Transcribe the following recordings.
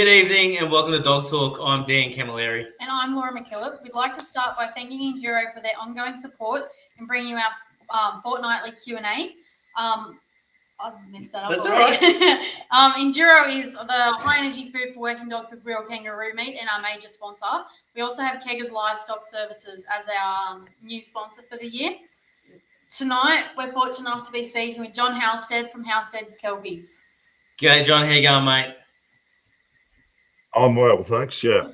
Good evening and welcome to Dog Talk. I'm Dan Camilleri. And I'm Laura McKillop. We'd like to start by thanking Enduro for their ongoing support and bringing you our fortnightly Q&A. I messed that up. That's already. all right. Enduro is the high-energy food for working dogs with real kangaroo meat and our major sponsor. We also have Keggers Livestock Services as our new sponsor for the year. Tonight, we're fortunate enough to be speaking with John Halsted from Halsted's Kelpies. G'day, John. How you going, mate? I'm well, thanks. Yeah.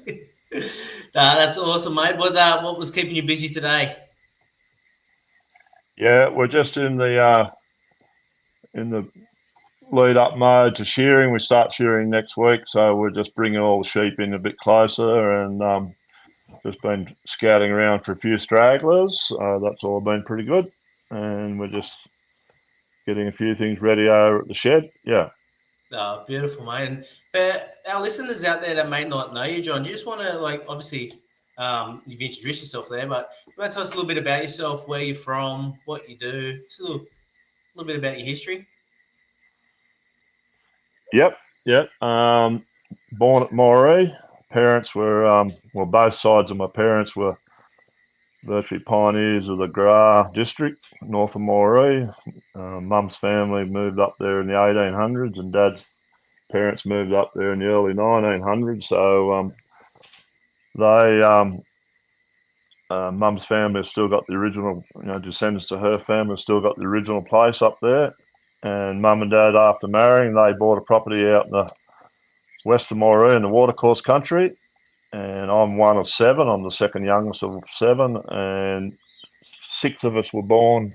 That's awesome, mate. What was keeping you busy today? Yeah, we're just in the lead up mode to shearing. We start shearing next week, so we're just bringing all the sheep in a bit closer and just been scouting around for a few stragglers. That's all been pretty good, and we're just getting a few things ready over at the shed. Yeah. Oh, beautiful, mate. And for our listeners out there that may not know you, John, do you just want to, obviously, you've introduced yourself there, but you want to tell us a little bit about yourself, where you're from, what you do, just a little bit about your history? Yep. Born at Moree. Parents were, both sides of my parents were virtually pioneers of the Gra district, north of Moree. Mum's family moved up there in the 1800s and Dad's parents moved up there in the early 1900s. So Mum's family have still got the original, descendants to her family have still got the original place up there. And Mum and Dad, after marrying, they bought a property out in the west of Moree in the watercourse country. And I'm one of seven. I'm the second youngest of seven, and 6 of us were born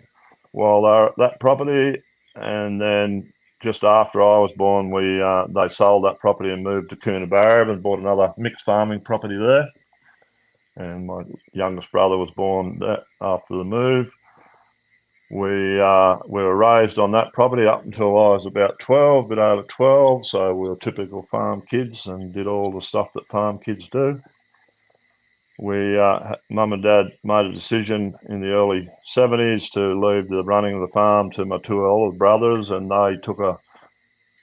while they were at that property. And then just after I was born, they sold that property and moved to Coonabarra and bought another mixed farming property there. And my youngest brother was born after the move. We were raised on that property up until I was about 12, a bit over 12. So we were typical farm kids and did all the stuff that farm kids do. Mum and Dad made a decision in the early 70s to leave the running of the farm to my 2 older brothers, and they took a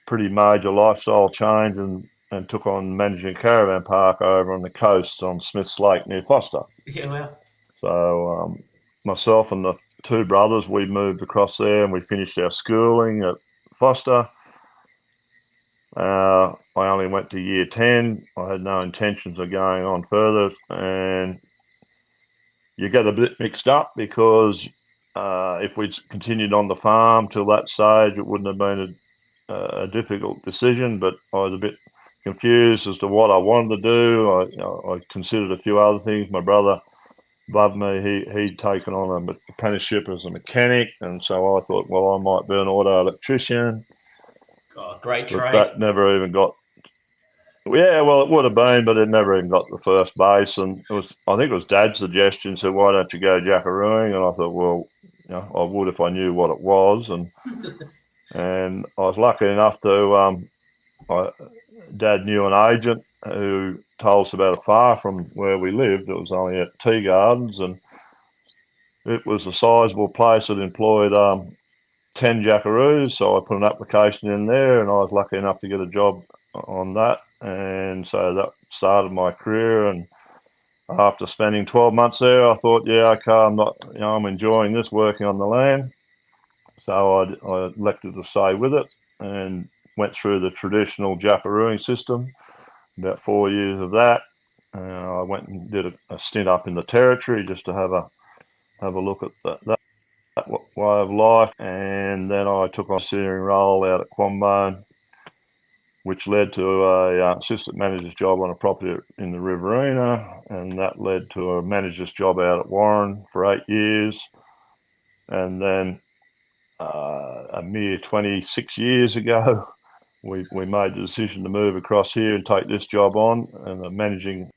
pretty major lifestyle change and took on managing a caravan park over on the coast on Smith's Lake near Foster. Yeah, wow. So myself and the 2 brothers, we moved across there and we finished our schooling at Foster. I only went to year 10. I had no intentions of going on further, and you get a bit mixed up because if we'd continued on the farm till that stage, it wouldn't have been a difficult decision, but I was a bit confused as to what I wanted to do. I considered a few other things. My brother above me, he'd taken on an apprenticeship as a mechanic, and so I thought, well, I might be an auto electrician. God, great trade. But that never even got. Yeah, well, it would have been, but it never even got to the first base. And I think it was Dad's suggestion. Said, "Why don't you go jackarooing?" And I thought, well, I would if I knew what it was. And and I was lucky enough to. Dad knew an agent who told us about it far from where we lived. It was only at Tea Gardens, and it was a sizable place that employed 10 jackaroos. So I put an application in there, and I was lucky enough to get a job on that. And so that started my career. And after spending 12 months there, I thought, yeah, okay, I'm enjoying this, working on the land. So I elected to stay with it and went through the traditional jackarooing system, about 4 years of that. I went and did a stint up in the Territory just to have a look at that way of life. And then I took on a steering role out at Quambone, which led to a assistant manager's job on a property in the Riverina, and that led to a manager's job out at Warren for 8 years. And then a mere 26 years ago, we made the decision to move across here and take this job on, and managing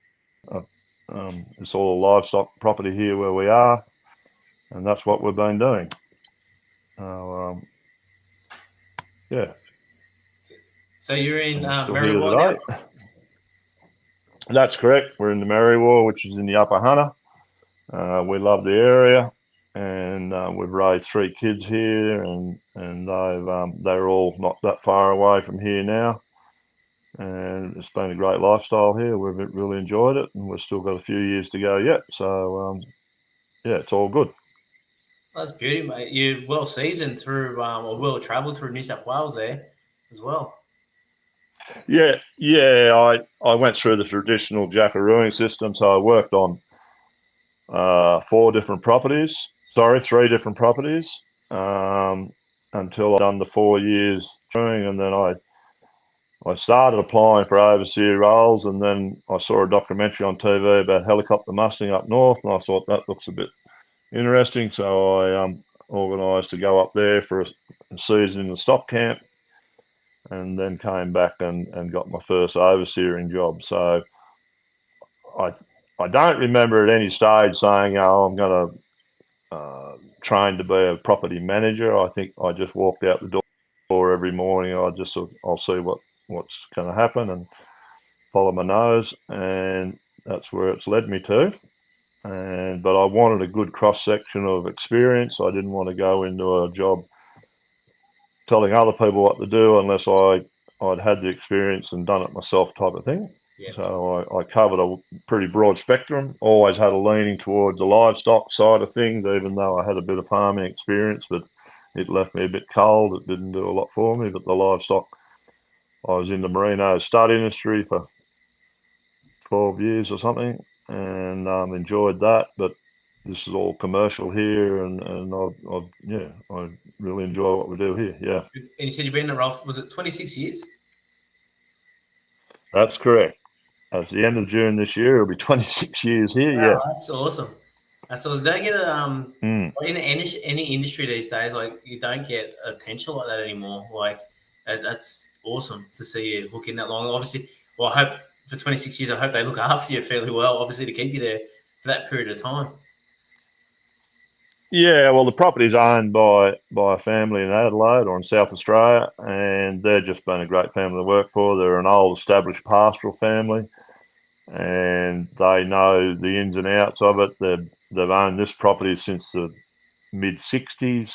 it's all a livestock property here where we are, and that's what we've been doing. Yeah. So you're in Merriwa now? That's correct. We're in the Merriwa, which is in the Upper Hunter. We love the area, and we've raised 3 kids here, and they're all not that far away from here now. and it's been a great lifestyle here. We've really enjoyed it, and we've still got a few years to go yet. So yeah, it's all good. That's beauty, mate. You're well seasoned through, or well travelled through New South Wales there as well. Yeah, I went through the traditional jackarooing system, so I worked on 3 different properties, until I'd done the 4 years touring, and then I started applying for overseas roles, and then I saw a documentary on TV about helicopter mustering up north, and I thought that looks a bit interesting, so I organised to go up there for a season in the stock camp, and then came back and got my first overseering job. So I don't remember at any stage saying, "Oh, I'm going to train to be a property manager." I think I just walked out the door every morning. I'll see what's going to happen and follow my nose, and that's where it's led me to. But I wanted a good cross section of experience. I didn't want to go into a job telling other people what to do unless I'd had the experience and done it myself, type of thing. Yeah. So I covered a pretty broad spectrum. Always had a leaning towards the livestock side of things, even though I had a bit of farming experience, but it left me a bit cold. It didn't do a lot for me. But the livestock, I was in the merino stud industry for 12 years or something, and enjoyed that. But this is all commercial here, and I really enjoy what we do here. Yeah, And you said you've been in the role, was it 26 years? that's correct. At the end of June this year, it'll be 26 years here. Wow, Yeah, that's awesome. So you don't get in any industry these days, like you don't get attention like that anymore. Like that's awesome to see you hook in that long. Obviously, well, I hope for 26 years, I hope they look after you fairly well, obviously, to keep you there for that period of time. Yeah, well, the property's owned by a family in Adelaide or in South Australia, and they've just been a great family to work for. They're an old established pastoral family, and they know the ins and outs of it. They've owned this property since the mid-60s,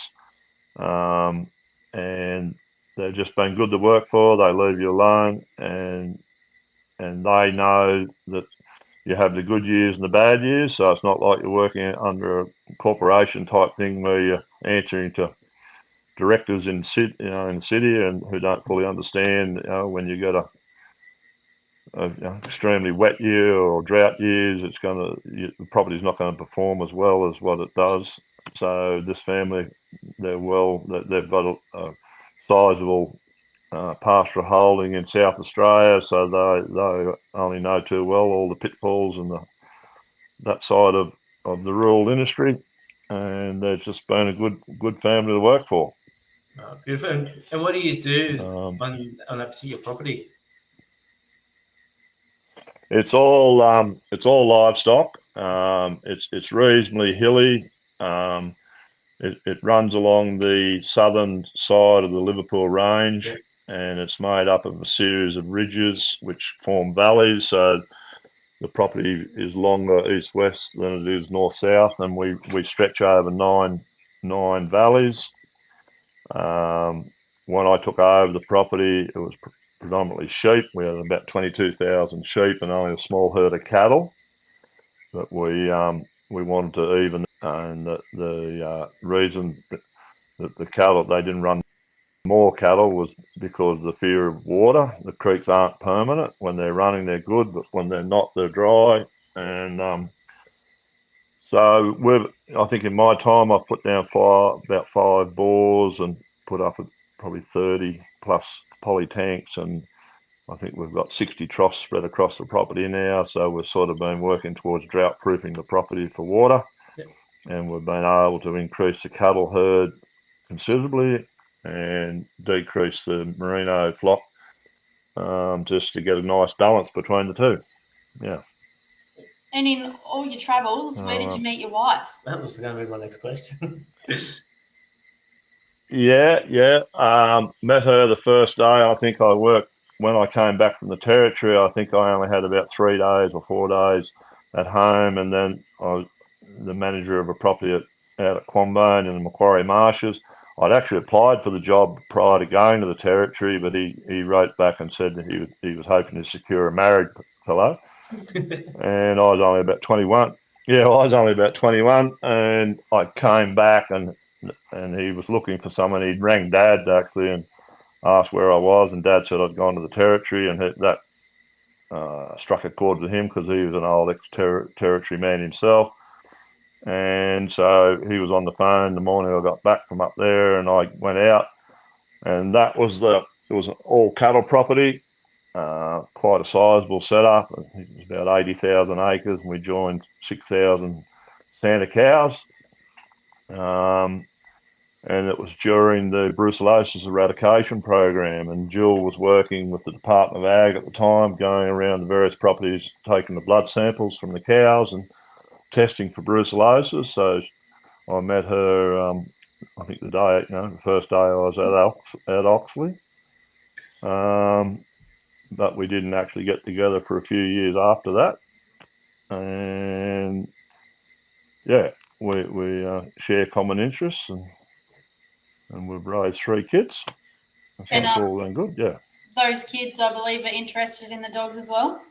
and they've just been good to work for. They leave you alone, and they know that you have the good years and the bad years, so it's not like you're working under a corporation type thing where you're answering to directors in the city and who don't fully understand when you get a extremely wet year or drought years, the property's not going to perform as well as what it does. So this family, they've got a sizable pastoral holding in South Australia, so they only know too well all the pitfalls and that side of the rural industry, and they've just been a good family to work for. Beautiful. And what do you do on that particular property? It's all livestock. It's reasonably hilly. It runs along the southern side of the Liverpool Range. Yeah. And it's made up of a series of ridges which form valleys. So the property is longer east-west than it is north-south, and we stretch over nine valleys. When I took over the property, it was predominantly sheep. We had about 22,000 sheep and only a small herd of cattle. But we wanted to even, and the reason that the cattle, they didn't run more cattle, was because of the fear of water. The creeks aren't permanent. When they're running, they're good, but when they're not, they're dry. And so I think in my time, I've put down about 5 bores and put up probably 30 plus poly tanks, and I think we've got 60 troughs spread across the property now. So we've sort of been working towards drought proofing the property for water. Yep. And we've been able to increase the cattle herd considerably and decrease the merino flock, just to get a nice balance between the two. Yeah. And in all your travels, where did you meet your wife? That was going to be my next question. Yeah. Met her the first day. I think when I came back from the territory, I think I only had about 3 days or 4 days at home, and then I was the manager of a property out at Quambone in the Macquarie Marshes. I'd actually applied for the job prior to going to the territory, but he wrote back and said that he was hoping to secure a married fellow, and I was only about 21. Yeah, I was only about 21, and I came back and he was looking for someone. He'd rang Dad actually and asked where I was, and Dad said I'd gone to the territory, and that struck a chord with him because he was an old ex-territory man himself. And so he was on the phone the morning I got back from up there, and I went out, and it was an all cattle property, quite a sizable setup. I think it was about 80,000 acres, and we joined 6,000 Santa cows. And it was during the brucellosis eradication program, and Jill was working with the Department of Ag at the time, going around the various properties, taking the blood samples from the cows and testing for brucellosis. So I met her, I think the first day I was at Oxley. But we didn't actually get together for a few years after that. And yeah, we share common interests, and we've raised 3 kids. So And, it's all going good, yeah. Those kids, I believe, are interested in the dogs as well.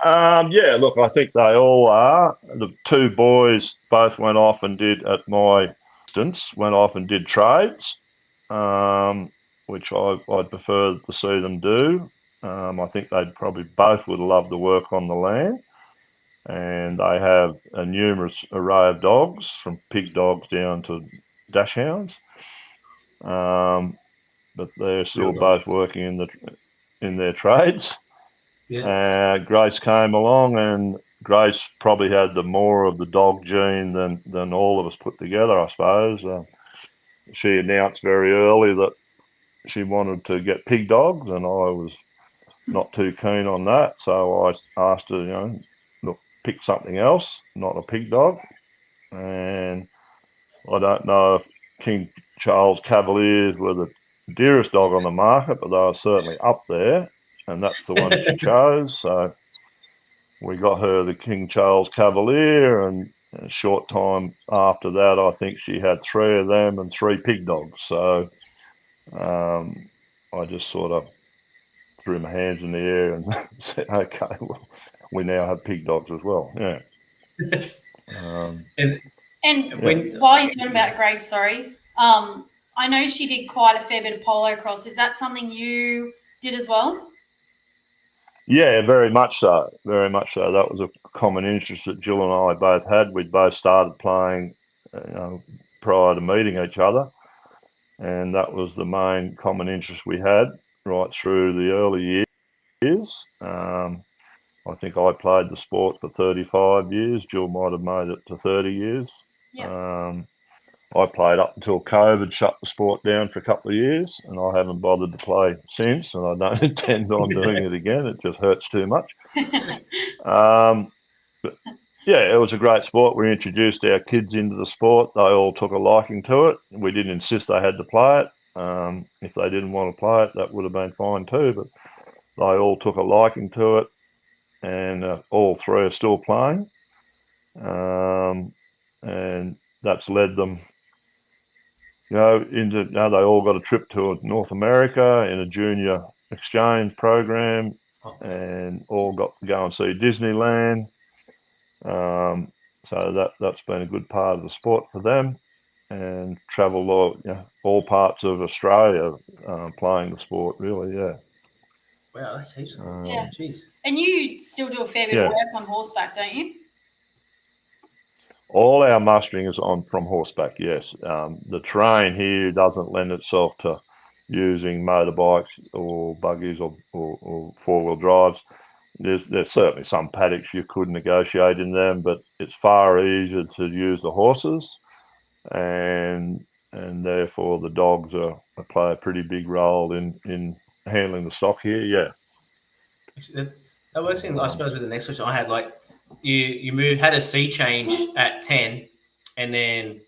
Yeah, look, I think they all are. The 2 boys both went off and did, at my instance, trades, which I'd prefer to see them do. I think they'd probably both would love to work on the land. And they have a numerous array of dogs, from pig dogs down to dachshunds. But they're still both working in their trades. Yeah. Grace came along, and Grace probably had the more of the dog gene than all of us put together, I suppose. She announced very early that she wanted to get pig dogs, and I was not too keen on that. So I asked her, look, pick something else, not a pig dog. And I don't know if King Charles Cavaliers were the dearest dog on the market, but they were certainly up there, and that's the one she chose. So we got her the King Charles Cavalier, and a short time after that, I think she had 3 of them and 3 pig dogs. So I just sort of threw my hands in the air and said, okay, well, we now have pig dogs as well. Yeah. While you're talking about Grace, sorry, I know she did quite a fair bit of polo cross. Is that something you did as well? Yeah, very much so. Very much so. That was a common interest that Jill and I both had. We'd both started playing prior to meeting each other, and that was the main common interest we had right through the early years. I think I played the sport for 35 years. Jill might have made it to 30 years. Yeah. I played up until COVID shut the sport down for a couple of years, and I haven't bothered to play since, and I don't intend on doing it again. It just hurts too much. But yeah, it was a great sport. We introduced our kids into the sport. They all took a liking to it. We didn't insist they had to play it. If they didn't want to play it, that would have been fine too, but they all took a liking to it, and all 3 are still playing. And that's led them, they all got a trip to North America in a junior exchange program, and all got to go and see Disneyland. So that's been a good part of the sport for them, and travel all parts of Australia playing the sport, really, yeah. Wow, that's heaps. Yeah. Jeez. And you still do a fair bit of work on horseback, don't you? All our mustering is from horseback, yes. The terrain here doesn't lend itself to using motorbikes or buggies or 4-wheel drives. There's certainly some paddocks you could negotiate in them, but it's far easier to use the horses, and therefore the dogs play a pretty big role in handling the stock here, yeah. That works in, I suppose, with the next question I had. Like, you had a sea change at 10, and then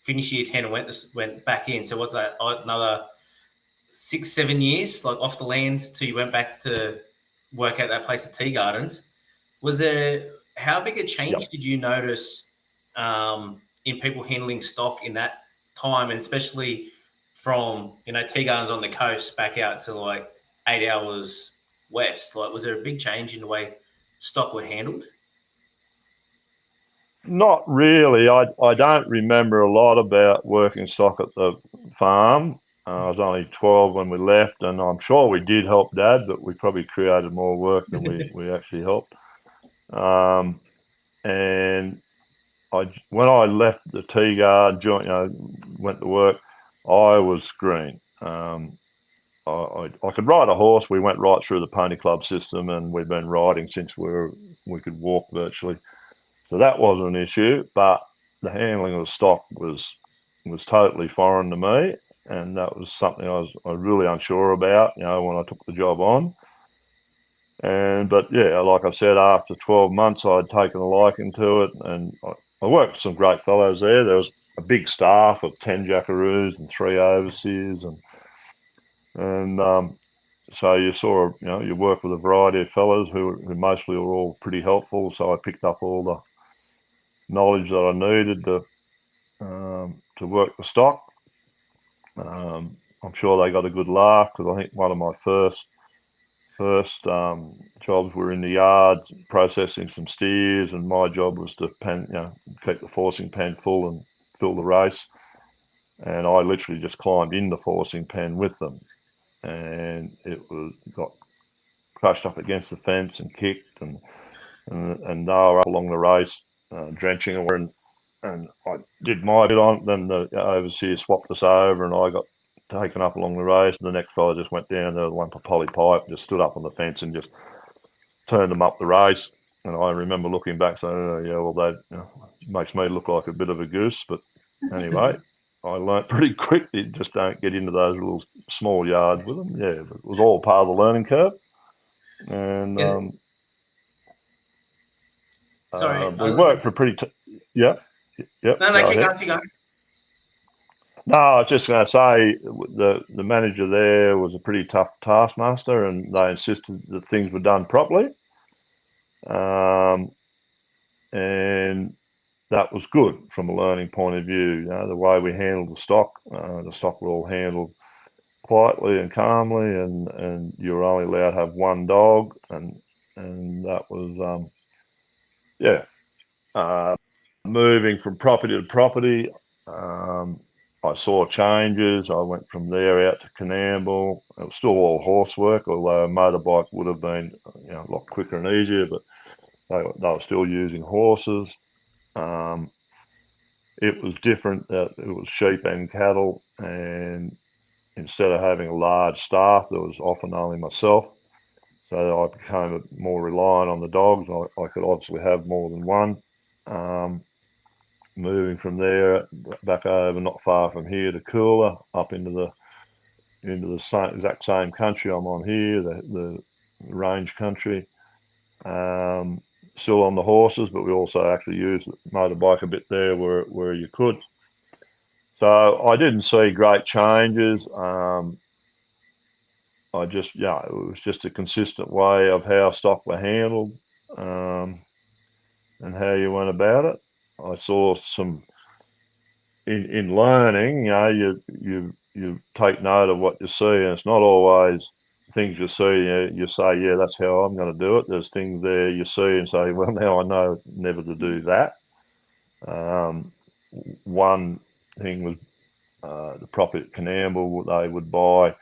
finished year 10 and went back in. So what's that? Another 6-7 years, like off the land, till you went back to work at that place at Tea Gardens. Was there, how big a change did you notice in people handling stock in that time, and especially from tea gardens on the coast back out to like 8 hours west? Like, was there a big change in the way stock were handled? Not really. I don't remember a lot about working stock at the farm. I was only 12 when we left, and I'm sure we did help Dad, but we probably created more work than we actually helped. And when I left the tea garden, went to work, I was green. I could ride a horse. We went right through the pony club system, and we've been riding since we could walk virtually. So that wasn't an issue, but the handling of the stock was totally foreign to me, and that was something I was really unsure about, when I took the job on. But yeah, like I said, after 12 months, I'd taken a liking to it, and I worked with some great fellows there. There was a big staff of 10 jackaroos and 3 overseers, and so you saw, you work with a variety of fellows who mostly were all pretty helpful. So I picked up all the knowledge that I needed to work the stock. I'm sure they got a good laugh, because I think one of my first jobs were in the yard processing some steers, and my job was to keep the forcing pen full and fill the race. And I literally just climbed in the forcing pen with them, and it got crushed up against the fence and kicked, and they were up along the race, drenching away, and I did my bit on it. Then the overseer swapped us over, and I got taken up along the race. And the next fella just went down there with one poly pipe, just stood up on the fence and just turned them up the race. And I remember looking back saying, "Oh, yeah, well, that makes me look like a bit of a goose." But anyway, I learnt pretty quick. You just don't get into those little small yards with them. Yeah, but it was all part of the learning curve. And Sorry, we worked for pretty. Yep. No, keep going. No, I was just going to say the manager there was a pretty tough taskmaster, and they insisted that things were done properly. And that was good from a learning point of view. The way we handled the stock were all handled quietly and calmly, and you were only allowed to have one dog, and that was moving from property to property. I saw changes. I went from there out to Canamble. It was still all horse work, although a motorbike would have been a lot quicker and easier, but they were still using horses. It was different. It was sheep and cattle, and instead of having a large staff, there was often only myself. So I became more reliant on the dogs. I could obviously have more than one. Moving from there back over not far from here to Cooler, up into the exact same country I'm on here, the range country. Still on the horses, but we also actually used the motorbike a bit there where you could. So I didn't see great changes. It was just a consistent way of how stock were handled, and how you went about it. I saw some in learning, you take note of what you see, and it's not always things you see. You say, yeah, that's how I'm going to do it. There's things there you see and say, well, now I know never to do that. One thing was the property at Canamble, they would buy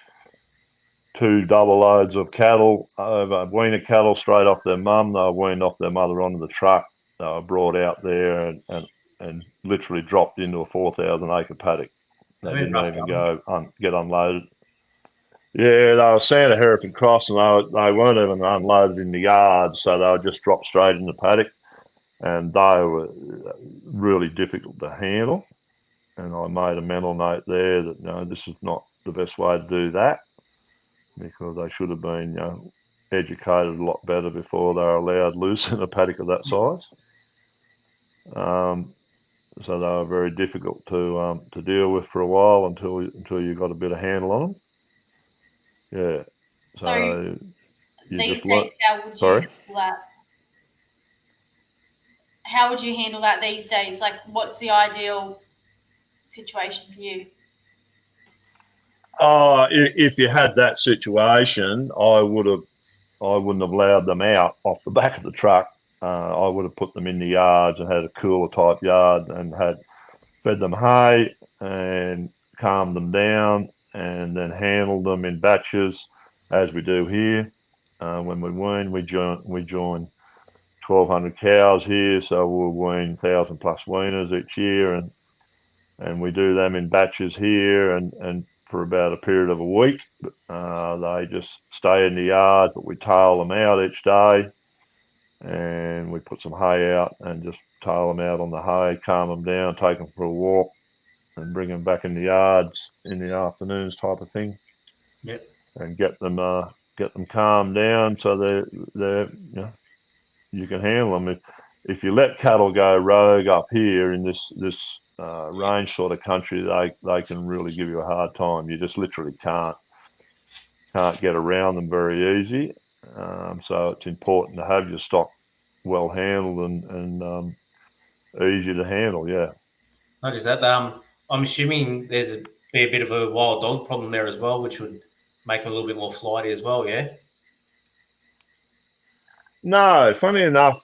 2 double loads of cattle, weaner cattle straight off their mum. They were weaned off their mother onto the truck. They were brought out there and literally dropped into a 4,000 acre paddock. They didn't even go get unloaded. Yeah, they were Santa Hereford Cross, and they weren't even unloaded in the yard, so they were just dropped straight in the paddock, and they were really difficult to handle. And I made a mental note there that this is not the best way to do that, because they should have been educated a lot better before they were allowed loose in a paddock of that size. So they were very difficult to deal with for a while until you got a bit of handle on them. Yeah. So these days, how would you handle that? How would you handle that these days? Like, what's the ideal situation for you? If you had that situation, I wouldn't have allowed them out off the back of the truck. I would have put them in the yards and had a cooler type yard and had fed them hay and calmed them down and then handled them in batches as we do here. When we wean, we join 1,200 cows here, so we'll wean 1,000 plus weaners each year, and we do them in batches here and for about a period of a week. They just stay in the yard, but we tail them out each day, and we put some hay out and just tail them out on the hay, calm them down, take them for a walk, and bring them back in the yards in the afternoons, type of thing. Yep. And get them calmed down so they're you can handle them. If you let cattle go rogue up here in this range sort of country, they can really give you a hard time. You just literally can't get around them very easy. So it's important to have your stock well handled and easy to handle. Yeah. Not just that. I'm assuming be a bit of a wild dog problem there as well, which would make them a little bit more flighty as well. Yeah. No, funny enough,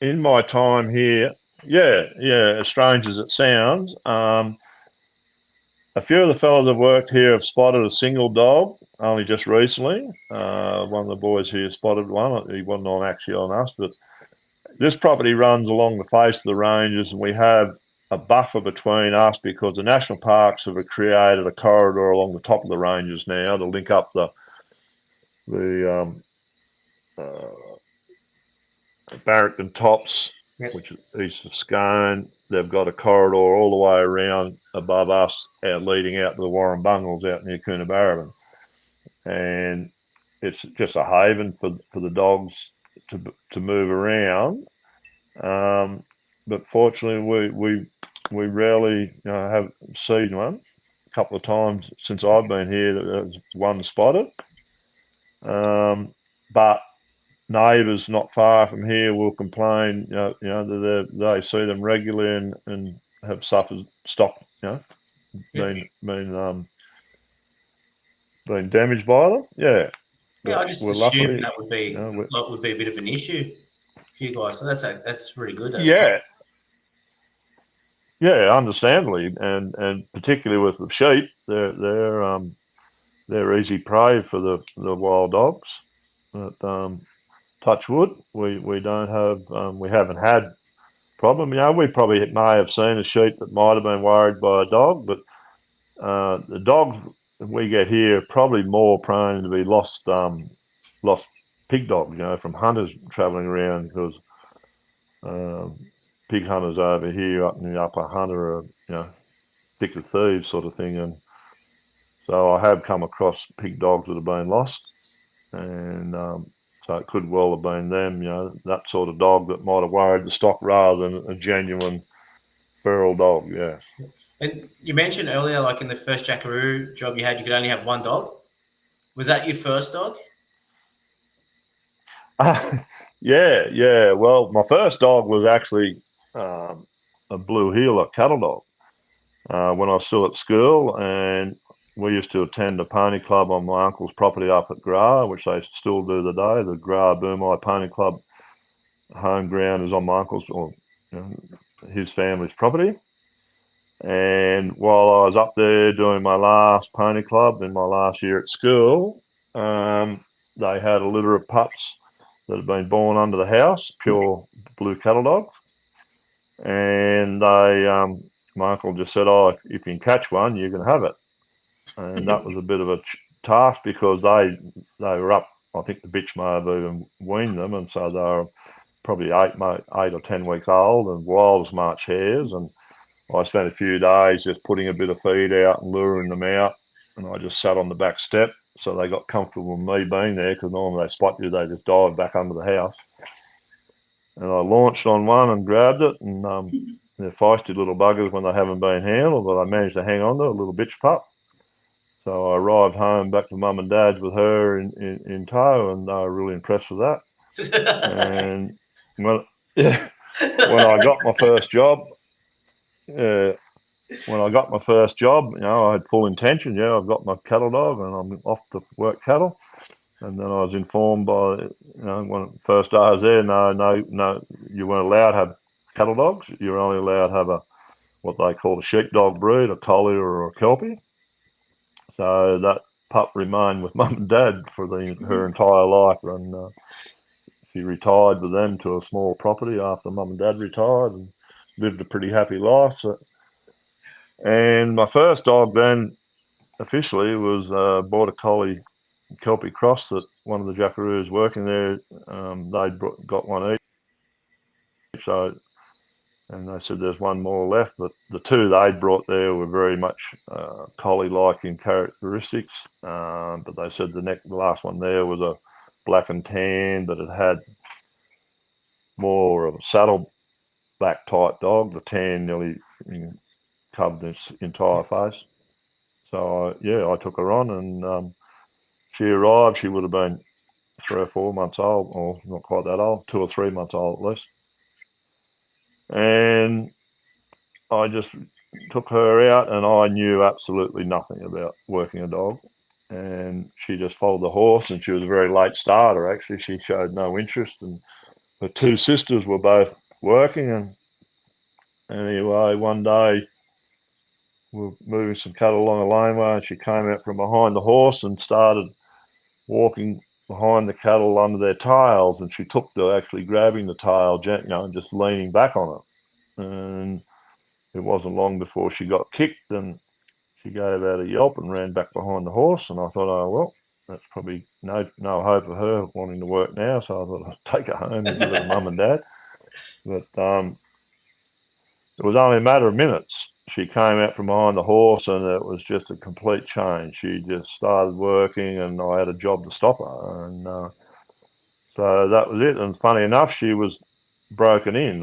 in my time here, as strange as it sounds, a few of the fellows that worked here have spotted a single dog only just recently. One of the boys here spotted one. He wasn't actually on us, but this property runs along the face of the ranges, and we have a buffer between us because the national parks have created a corridor along the top of the ranges now to link up the Barrington Tops, yep. which is east of Scone. They've got a corridor all the way around above us, leading out to the Warren Bungles out near Coonabarabran. And it's just a haven for the dogs to move around. But fortunately, we rarely have seen one. A couple of times since I've been here, there's one spotted. But neighbours not far from here will complain, they see them regularly and have suffered stock, been damaged by them. Yeah. Yeah, I just assumed that would be a bit of an issue for you guys. So that's really good. Yeah. Yeah, understandably, and particularly with the sheep, they're easy prey for the wild dogs. But touch wood, we don't have we haven't had problem. We probably may have seen a sheep that might have been worried by a dog, but the dogs we get here are probably more prone to be lost pig dogs, from hunters travelling around, because pig hunters over here up in the upper Hunter are, thick as thieves sort of thing. And so I have come across pig dogs that have been lost, and so it could well have been them, that sort of dog that might have worried the stock rather than a genuine feral dog. Yeah. And you mentioned earlier, like in the first jackaroo job you had, you could only have one dog. Was that your first dog? Yeah. Well, my first dog was actually a blue heeler cattle dog when I was still at school, and we used to attend a pony club on my uncle's property up at Gra, which they still do today. The Gra Boomai Pony Club home ground is on my uncle's or his family's property. And while I was up there doing my last pony club in my last year at school, they had a litter of pups that had been born under the house, pure blue cattle dogs. And my uncle just said, if you can catch one, you can have it. And that was a bit of a task because they were up, I think the bitch may have even weaned them, and so they were probably 8 or 10 weeks old and wild as March hares. And I spent a few days just putting a bit of feed out and luring them out, and I just sat on the back step so they got comfortable with me being there, because normally they spot you, they just dive back under the house. And I launched on one and grabbed it, and they're feisty little buggers when they haven't been handled, but I managed to hang on to a little bitch pup. So I arrived home back to mum and dad's with her in tow, and they were really impressed with that. And when I got my first job, when I got my first job, I had full intention. Yeah, I've got my cattle dog, and I'm off to work cattle. And then I was informed by, when first I was there, no, you weren't allowed to have cattle dogs. You were only allowed to have what they call a sheepdog breed, a collie or a kelpie. So that pup remained with mum and dad for her entire life, and she retired with them to a small property after mum and dad retired, and lived a pretty happy life. So, and my first dog then officially was border collie Kelpie cross that one of the jackaroos working there, they'd got one each. So, and they said there's one more left, but the two they'd brought there were very much collie-like in characteristics. But they said the last one there was a black and tan, but it had more of a saddleback type dog. The tan nearly covered its entire face. So I took her on, and she arrived. She would have been 3 or 4 months old, or not quite that old, 2 or 3 months old at least. And I just took her out, and I knew absolutely nothing about working a dog. And she just followed the horse, and she was a very late starter, actually. She showed no interest, and her two sisters were both working. And anyway, one day we were moving some cattle along a laneway, and she came out from behind the horse and started walking behind the cattle under their tails, and she took to actually grabbing the tail, and just leaning back on it. And it wasn't long before she got kicked, and she gave out a yelp and ran back behind the horse. And I thought, oh well, that's probably no hope of her wanting to work now. So I thought I'd take her home and give her to mum and dad. But it was only a matter of minutes. She came out from behind the horse, and it was just a complete change. She just started working, and I had a job to stop her. And so that was it. And funny enough, she was broken in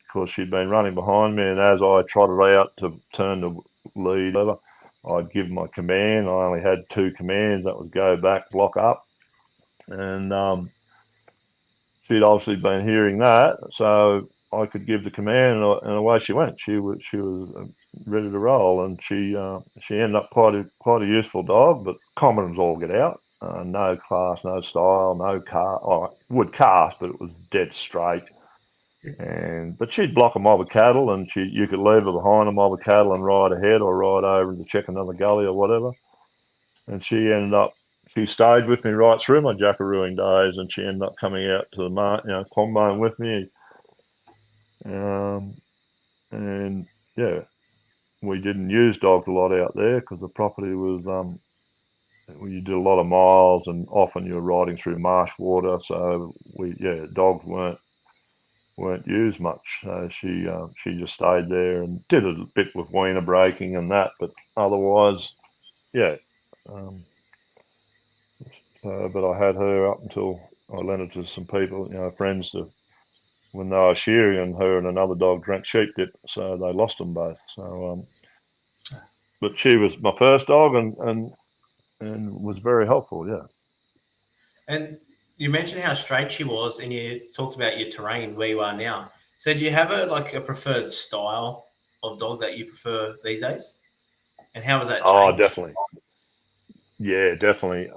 because she'd been running behind me. And as I trotted out to turn the lead over, I'd give my command. I only had 2 commands. That was go back, block up. And she'd obviously been hearing that. So I could give the command, and away she went. She was ready to roll, and she ended up quite a useful dog, but common as all get out. No class, no style, no car. Oh, would cast, but it was dead straight. But she'd block a mob of cattle, and you could leave her behind a mob of cattle and ride ahead, or ride over to check another gully or whatever. And she stayed with me right through my jackarooing days, and she ended up coming out to the combine with me. And yeah, we didn't use dogs a lot out there because the property was you did a lot of miles, and often you're riding through marsh water, so dogs weren't used much. So she just stayed there and did a bit with weaner breaking and that, but otherwise, yeah. But I had her up until I lent her to some people, friends, when they were shearing, and her and another dog drank sheep dip, so they lost them both. So, but she was my first dog, and was very helpful. Yeah. And you mentioned how straight she was, and you talked about your terrain where you are now. So do you have a preferred style of dog that you prefer these days? And how has that changed? Oh, definitely. Yeah, definitely.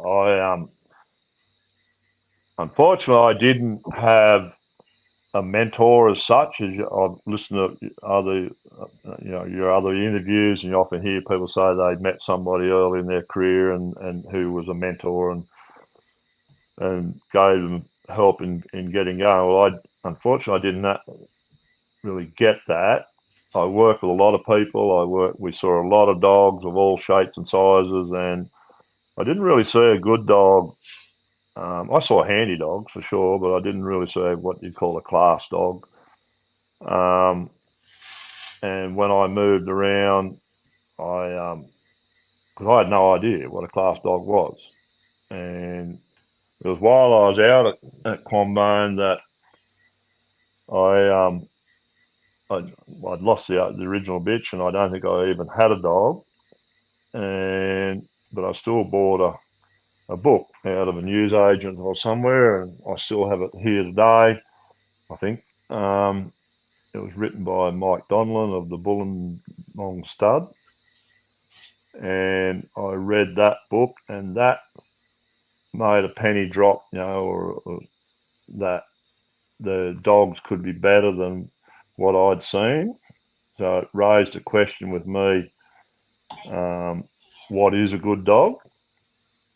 Unfortunately, I didn't have a mentor as such. As I've listened to your other interviews, and you often hear people say they met somebody early in their career and who was a mentor and gave them help in getting going. Well, unfortunately I didn't really get that. I work with a lot of people. We saw a lot of dogs of all shapes and sizes, and I didn't really see a good dog. I saw handy dogs for sure, but I didn't really see what you'd call a class dog. And when I moved around, because I had no idea what a class dog was. And it was while I was out at Combine that I'd lost the original bitch, and I don't think I even had a dog. But I still bought a book out of a newsagent or somewhere, and I still have it here today, I think. It was written by Mike Donlan of the Bull and long stud. And I read that book, and that made a penny drop, or that the dogs could be better than what I'd seen. So it raised a question with me, what is a good dog?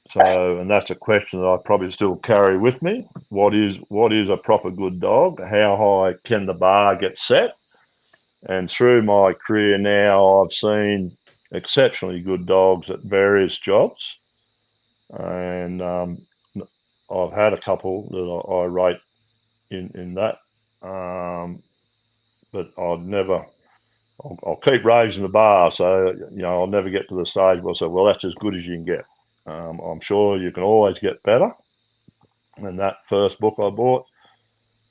So, and that's a question that I probably still carry with me. What is a proper good dog? How high can the bar get set? And through my career now, I've seen exceptionally good dogs at various jobs. And I've had a couple that I rate in that. But I'll keep raising the bar. So, I'll never get to the stage where I say, well, that's as good as you can get. I'm sure you can always get better. And that first book I bought,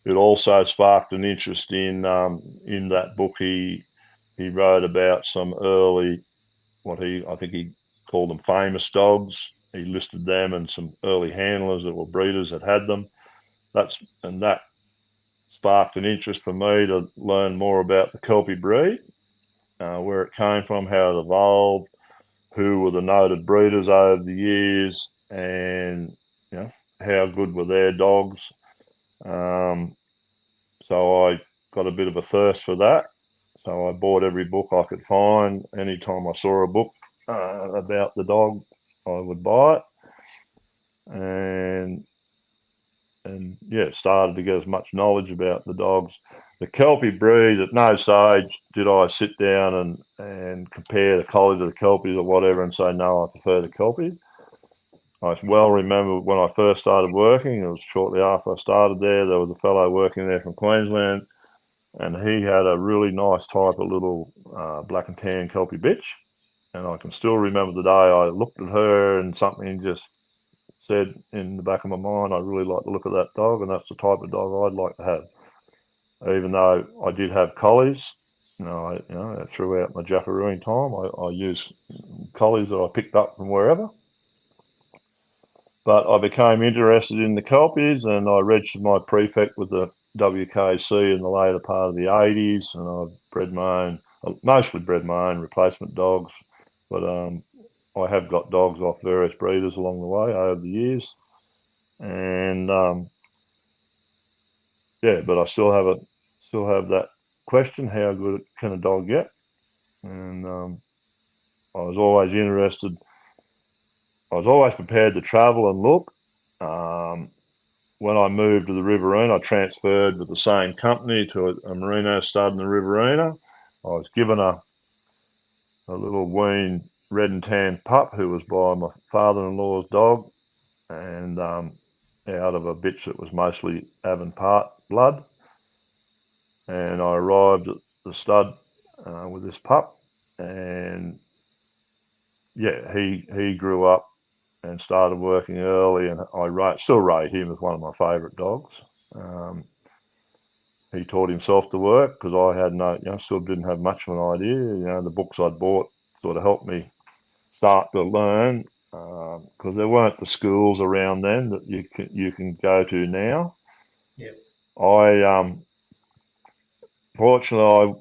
it also sparked an interest in that book. He wrote about some early, I think he called them famous dogs. He listed them and some early handlers that were breeders that had them. That sparked an interest for me to learn more about the Kelpie breed, where it came from, how it evolved, who were the noted breeders over the years, and how good were their dogs. So I got a bit of a thirst for that. So I bought every book I could find. Anytime I saw a book about the dog, I would buy it. And started to get as much knowledge about the dogs. The Kelpie breed, at no stage did I sit down and compare the collie to the Kelpies or whatever and say, no, I prefer the Kelpie. I well remember when I first started working, it was shortly after I started there was a fellow working there from Queensland, and he had a really nice type of little black and tan Kelpie bitch. And I can still remember the day I looked at her and something just said in the back of my mind, I really like the look of that dog, and that's the type of dog I'd like to have. Even though I did have collies, throughout my jackarooing time, I used collies that I picked up from wherever. But I became interested in the Kelpies, and I registered my prefect with the WKC in the later part of the 80s, and I've mostly bred my own replacement dogs, but I have got dogs off various breeders along the way over the years, and but I still have that question: how good can a dog get? And I was always interested. I was always prepared to travel and look. When I moved to the Riverina, I transferred with the same company to a merino stud in the Riverina. I was given a little wean red and tan pup who was by my father-in-law's dog, and out of a bitch that was mostly Avon Part blood. And I arrived at the stud with this pup, and he grew up and started working early, and I still rate him as one of my favourite dogs. He taught himself to work because I had still didn't have much of an idea. The books I'd bought sort of helped me start to learn, because there weren't the schools around then that you can go to now. Yeah. Fortunately,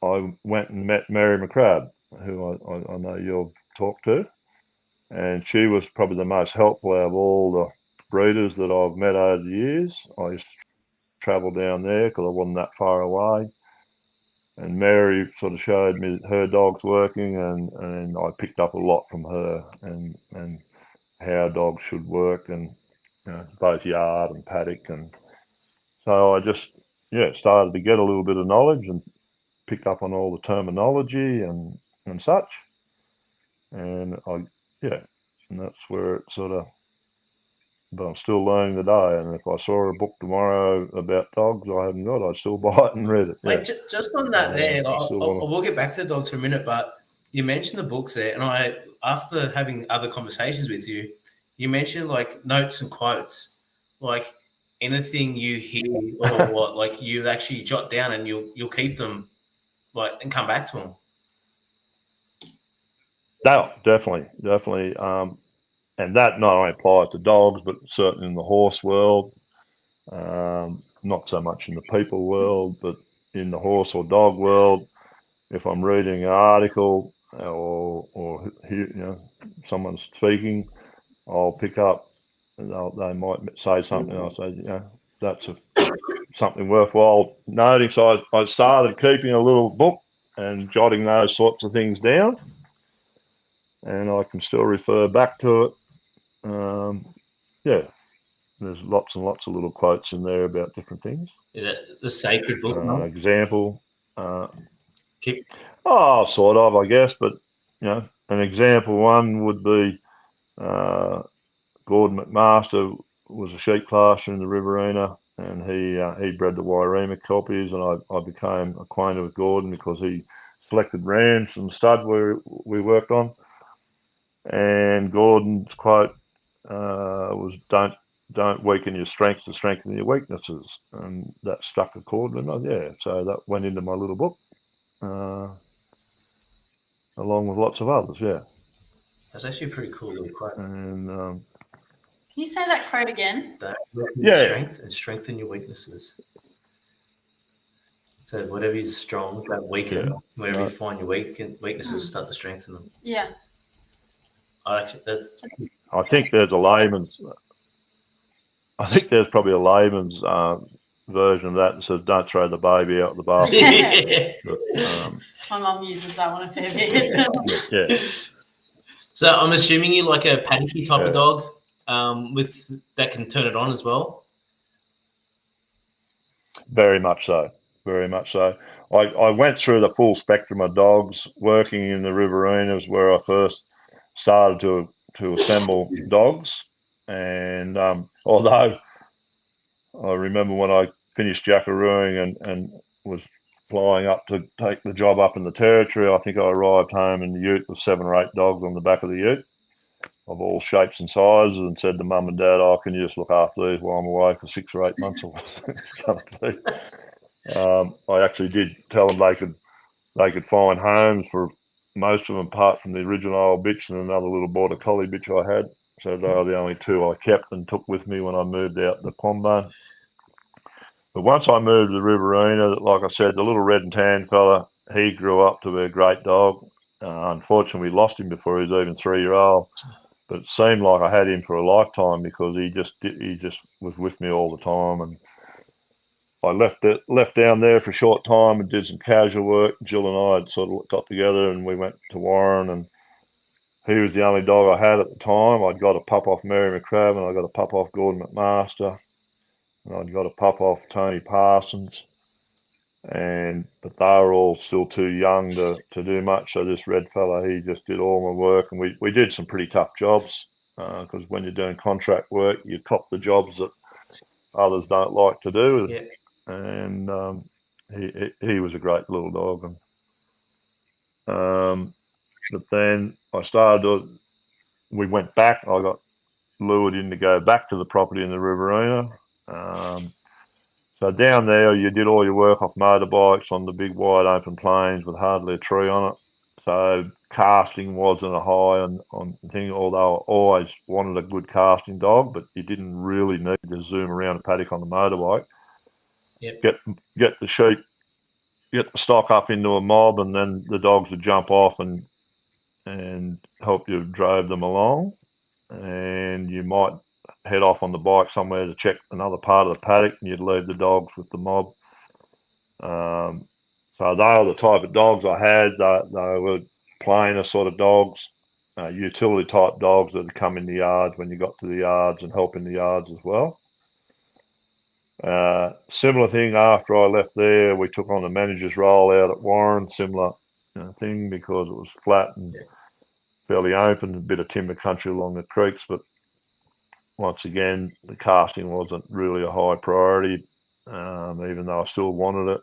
I went and met Mary McCrabb, who I know you've talked to, and she was probably the most helpful out of all the breeders that I've met over the years. I used to travel down there because I wasn't that far away, and Mary sort of showed me her dogs working, and I picked up a lot from her and how dogs should work, and both yard and paddock, and so I just started to get a little bit of knowledge and picked up on all the terminology and such, and and that's where it sort of. But I'm still learning today, and if I saw a book tomorrow about dogs I haven't got, I'd still buy it and read it. Wait, just on that there, I wanna... will get back to the dogs for a minute, but you mentioned the books there, and after having other conversations with you, you mentioned like notes and quotes, like anything you hear or what, like you actually jot down and you'll keep them, like, and come back to them. No, definitely. And that not only applies to dogs, but certainly in the horse world. Not so much in the people world, but in the horse or dog world. if I'm reading an article or someone's speaking, I'll pick up. And they might say something. I'll say, that's something worthwhile noting. So I started keeping a little book and jotting those sorts of things down, and I can still refer back to it. There's lots and lots of little quotes in there about different things. Is it the sacred book? Example. Sort of, I guess. But an example one would be Gordon McMaster was a sheep clasher in the Riverina, and he bred the Wairema copies, and I became acquainted with Gordon because he selected rams from the stud where we worked on. And Gordon's quote was, "Don't weaken your strengths to strengthen your weaknesses," and that struck a chord. And so that went into my little book, along with lots of others. Yeah, that's actually a pretty cool little quote. And can you say that quote again? Strength and strengthen your weaknesses. So whatever is strong, don't weaken. Wherever you find your weaknesses, start to strengthen them. Yeah. I think there's probably a layman's version of that says, "Don't throw the baby out the bath." My mum uses that one a fair bit. Yeah. So I'm assuming you like a paddocky type of dog, with that can turn it on as well. Very much so. Very much so. I went through the full spectrum of dogs working in the Riverinas where I first started to assemble dogs. And although I remember when I finished jackarooing and was flying up to take the job up in the territory, I think I arrived home in the ute with 7 or 8 dogs on the back of the ute of all shapes and sizes, and said to Mum and Dad, "Can you just look after these while I'm away for 6 or 8 months?" Or it's going to be. I actually did tell them they could find homes for most of them, apart from the original old bitch and another little border collie bitch I had. So they are the only 2 I kept and took with me when I moved out to Quambone. But once I moved to the Riverina, like I said, the little red and tan fella, he grew up to be a great dog. Unfortunately, we lost him before he was even 3-year-old. But it seemed like I had him for a lifetime because he just was with me all the time. And I left down there for a short time and did some casual work. Jill and I had sort of got together and we went to Warren, and he was the only dog I had at the time. I'd got a pup off Mary McCrabb, and I got a pup off Gordon McMaster, and I'd got a pup off Tony Parsons. But they were all still too young to do much. So this red fella, he just did all my work, and we did some pretty tough jobs because when you're doing contract work, you cop the jobs that others don't like to do. Yeah. And he was a great little dog. But then we went back. I got lured in to go back to the property in the Riverina. So down there, you did all your work off motorbikes on the big wide open plains with hardly a tree on it. So casting wasn't a high on thing, although I always wanted a good casting dog, but you didn't really need to zoom around a paddock on the motorbike. Yep. Get the sheep, get the stock up into a mob, and then the dogs would jump off and help you drive them along. And you might head off on the bike somewhere to check another part of the paddock, and you'd leave the dogs with the mob. So they were the type of dogs I had. They were plainer sort of dogs, utility type dogs that would come in the yards when you got to the yards and help in the yards as well. Similar thing after I left there, we took on the manager's role out at Warren. Similar thing because it was flat and fairly open, a bit of timber country along the creeks, but once again, the casting wasn't really a high priority, even though I still wanted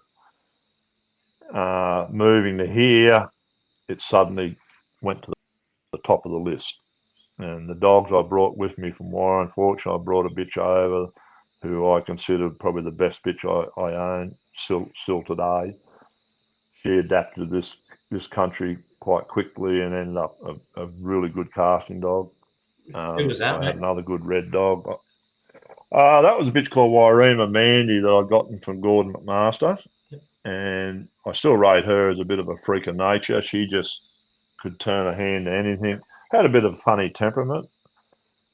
it. Moving to here, it suddenly went to the top of the list. And the dogs I brought with me from Warren, fortunately, I brought a bitch over who I consider probably the best bitch I own still today. She adapted to this country quite quickly and ended up a really good casting dog. Who was that, I mate? had another good red dog. That was a bitch called Wairema Mandy that I'd gotten from Gordon McMaster. Yep. and I still rate her as a bit of a freak of nature. She just could turn her hand to anything. Had a bit of a funny temperament,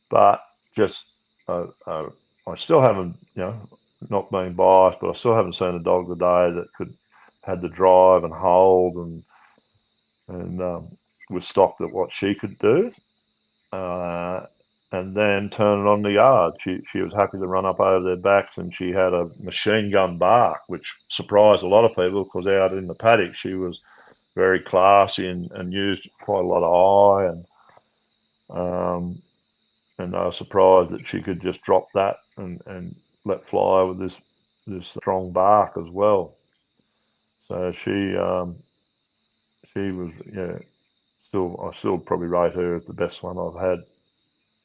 but just I still haven't, not being biased, but I still haven't seen a dog today that had the drive and hold and with stock that what she could do. And then turn it on the yard. She was happy to run up over their backs, and she had a machine gun bark, which surprised a lot of people because out in the paddock she was very classy and used quite a lot of and they were surprised that she could just drop that and let fly with this strong bark as well. So she was I still probably rate her as the best one I've had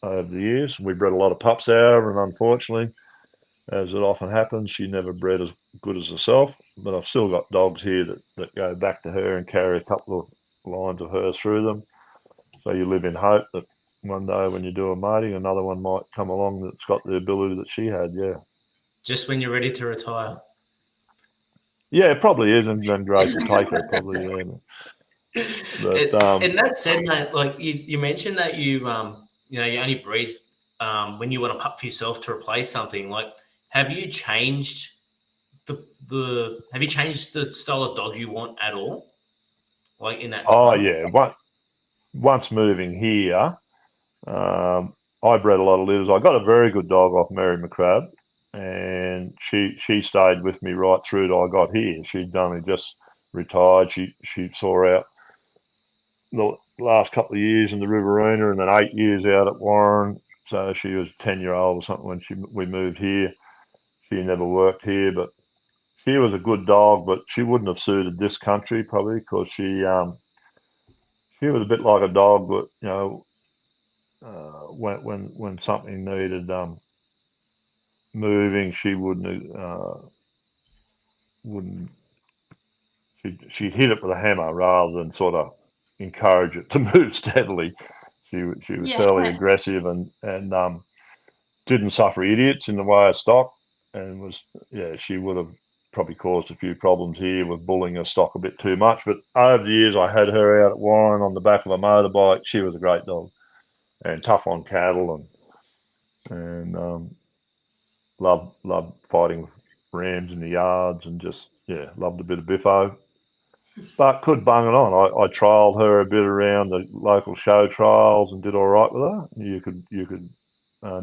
over the years. We bred a lot of pups out of her, and unfortunately, as it often happens, she never bred as good as herself. But I've still got dogs here that go back to her and carry a couple of lines of hers through them. So you live in hope that one day when you do a mating, another one might come along that's got the ability that she had, yeah. Just when you're ready to retire. Yeah, it probably is, and then Grace will take her, probably, yeah. But, and that said, mate, like you mentioned that you only breed when you want a pup for yourself to replace something. Like, have you changed the style of dog you want at all? Like in that time? Oh yeah, once moving here, I bred a lot of litters. I got a very good dog off Mary McCrabb, and she stayed with me right through till I got here. She'd only just retired. She saw out the last couple of years in the Riverina, and then 8 years out at Warren. So she was 10-year-old or something when we moved here. She never worked here, but she was a good dog, but she wouldn't have suited this country probably because she was a bit like a dog, but when something needed moving, she she'd hit it with a hammer rather than sort of encourage it to move steadily. She was fairly aggressive and didn't suffer idiots in the way of stock, and she would have probably caused a few problems here with bullying her stock a bit too much. But over the years, I had her out at Warren on the back of a motorbike. She was a great dog and tough on cattle and loved fighting with rams in the yards and just loved a bit of biffo. But could bung it on. I trialled her a bit around the local show trials and did all right with her. You could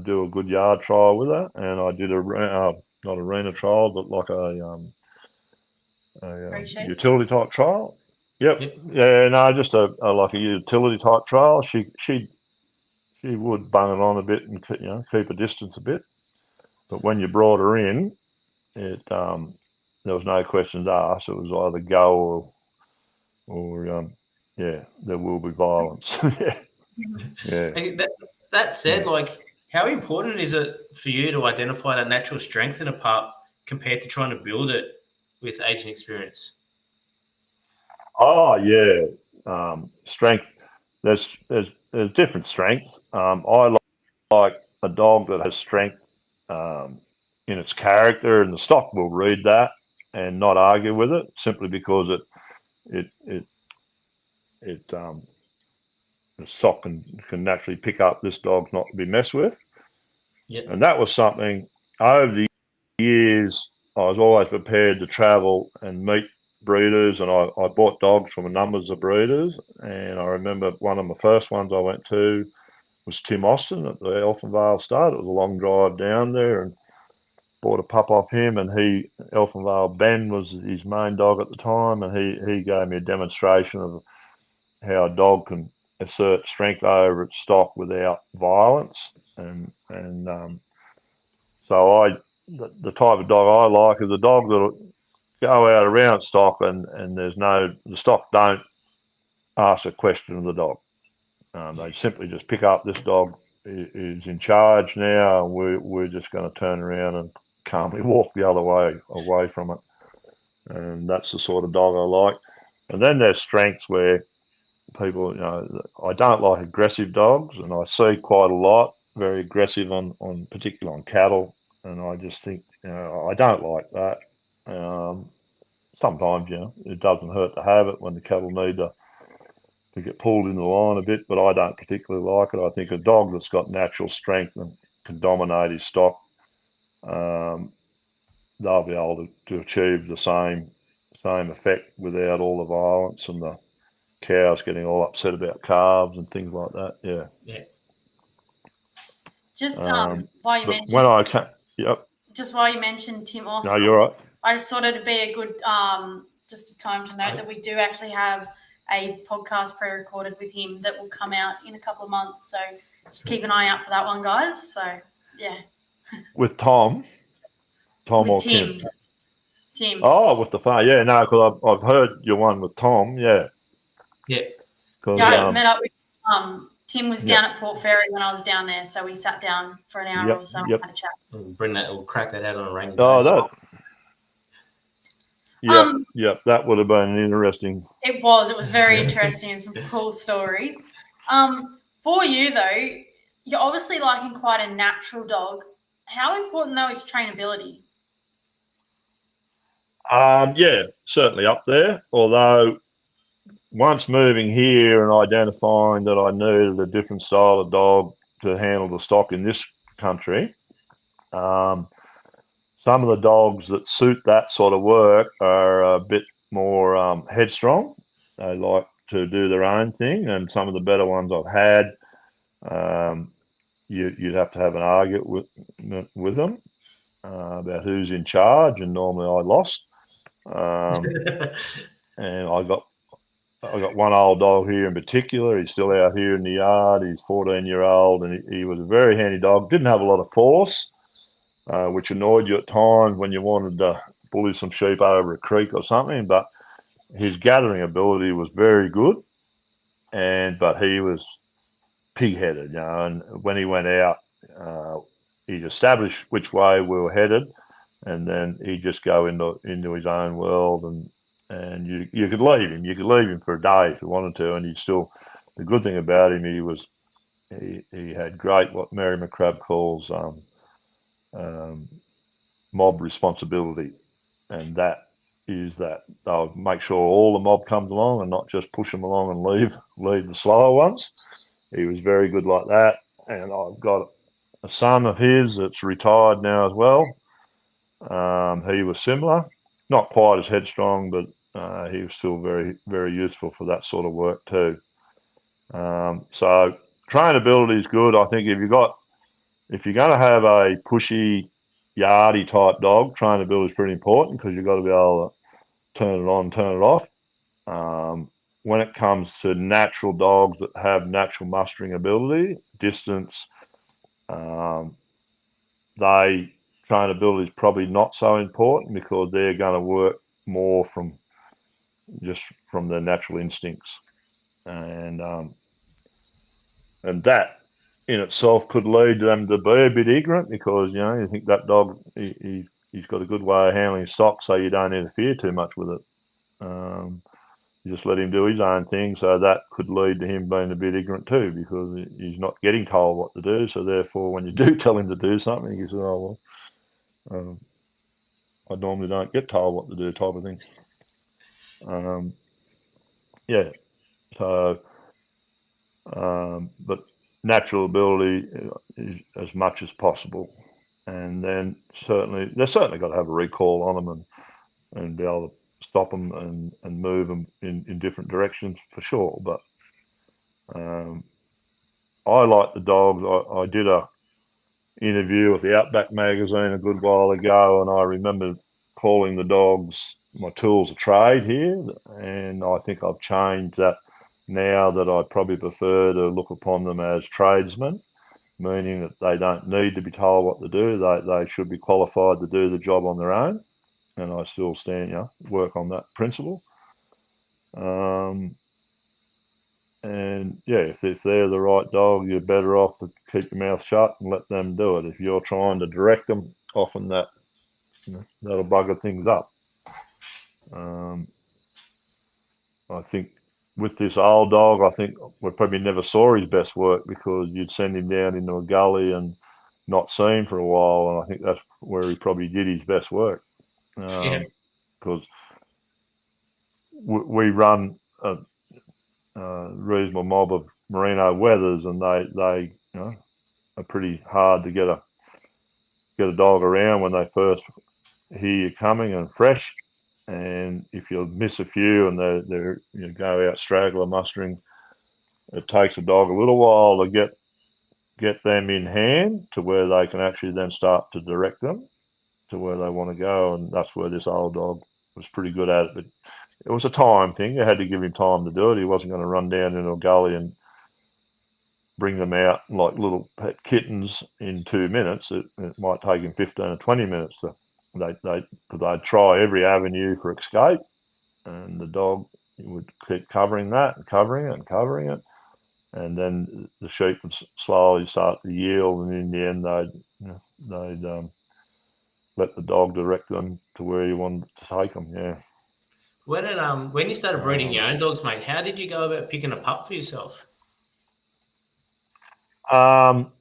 do a good yard trial with her, and I did not arena trial, but like a utility type trial. Yep. Yeah, no, just a like a utility type trial. She would bung it on a bit and keep a distance a bit, but when you brought her in, it there was no questions asked. It was either go or there will be violence. Yeah. That said, like, how important is it for you to identify that natural strength in a pup compared to trying to build it with age and experience? Oh yeah, strength. There's different strengths. I like a dog that has strength in its character, and the stock will read that and not argue with it simply because the stock can naturally pick up this dog's not to be messed with. Yep. And that was something over the years I was always prepared to travel and meet breeders, and I bought dogs from a numbers of breeders. And I remember one of the first ones I went to was Tim Austin at the Elfinvale Stud. It was a long drive down there, and bought a pup off him, and Elfinvale Ben was his main dog at the time, and he gave me a demonstration of how a dog can assert strength over its stock without violence. And so the type of dog I like is a dog that'll go out around stock and the stock don't ask a question of the dog. They simply just pick up, this dog is in charge now, and we're just going to turn around and calmly walk the other way away from it. And that's the sort of dog I like. And then there's strengths where people, I don't like aggressive dogs, and I see quite a lot very aggressive on particularly on cattle, and I just think I don't like that. sometimes, it doesn't hurt to have it when the cattle need to get pulled into the line a bit, but I don't particularly like it. I think a dog that's got natural strength and can dominate his stock, they'll be able to achieve the same effect without all the violence and the cows getting all upset about calves and things like that. Yeah. Just while you mentioned, when I can, yep. Just while you mentioned Tim Austin, No, you're right. I just thought it'd be a good just a time to note that we do actually have a podcast pre-recorded with him that will come out in a couple of months. So just keep an eye out for that one, guys. So yeah. With Tom or Tim? Tim? Tim. Oh, with the farm. Yeah, no, because I've heard your one with Tom. Yeah. Yeah. I met up with Tim was down at Port Fairy when I was down there, so we sat down for an hour or so and had a chat. We'll crack that out on a rainy day. Oh, that. That would have been interesting. It was very interesting and some cool stories. For you though, you're obviously liking quite a natural dog. How important though is trainability? Yeah, certainly up there. Although once moving here and identifying that I needed a different style of dog to handle the stock in this country, some of the dogs that suit that sort of work are a bit more headstrong. They like to do their own thing, and some of the better ones I've had, you'd have to have an argument with them about who's in charge, and normally I lost. And I got one old dog here in particular. He's still out here in the yard. He's 14-year-old, and he was a very handy dog. Didn't have a lot of force, which annoyed you at times when you wanted to bully some sheep over a creek or something. But his gathering ability was very good, but he was pig-headed, And when he went out, he'd establish which way we were headed, and then he'd just go into his own world, and you could leave him. You could leave him for a day if you wanted to, and he'd still. The good thing about him, he had great, what Mary McCrabb calls mob responsibility, and that is that they'll make sure all the mob comes along and not just push them along and leave the slower ones. He was very good like that, and I've got a son of his that's retired now as well. He was similar, not quite as headstrong, but he was still very, very useful for that sort of work too. So trainability is good. I think if you're going to have a pushy, yardy type dog, trainability is pretty important because you've got to be able to turn it on, turn it off. When it comes to natural dogs that have natural mustering ability, distance, trainability is probably not so important because they're going to work more from their natural instincts, and that in itself could lead them to be a bit ignorant because you think that dog he's got a good way of handling stock, so you don't interfere too much with it. You just let him do his own thing, so that could lead to him being a bit ignorant too because he's not getting told what to do. So therefore, when you do tell him to do something, he says, "Oh well, I normally don't get told what to do," type of thing. So, but natural ability is as much as possible, and then they've certainly got to have a recall on them and be able to stop them and move them in different directions for sure. But I like the dogs. I did a interview with the Outback magazine a good while ago, and I remember calling the dogs my tools of trade here, and I think I've changed that now that I probably prefer to look upon them as tradesmen, meaning that they don't need to be told what to do. They should be qualified to do the job on their own, and I still work on that principle. And if they're the right dog, you're better off to keep your mouth shut and let them do it. If you're trying to direct them, often that'll bugger things up. I think with this old dog, I think we probably never saw his best work because you'd send him down into a gully and not see him for a while, and I think that's where he probably did his best work. Because we run a reasonable mob of merino weathers, and they are pretty hard to get a dog around when they first hear you coming and fresh. And if you miss a few and they're go out straggler mustering, it takes a dog a little while to get them in hand to where they can actually then start to direct them to where they want to go. And that's where this old dog was pretty good at it. But it was a time thing. You had to give him time to do it. He wasn't going to run down into a gully and bring them out like little pet kittens in 2 minutes. It might take him 15 or 20 minutes. They'd try every avenue for escape, and the dog would keep covering that and covering it and covering it. And then the sheep would slowly start to yield, and in the end, they'd let the dog direct them to where you wanted to take them. Yeah. When you started breeding your own dogs, mate, how did you go about picking a pup for yourself? I'm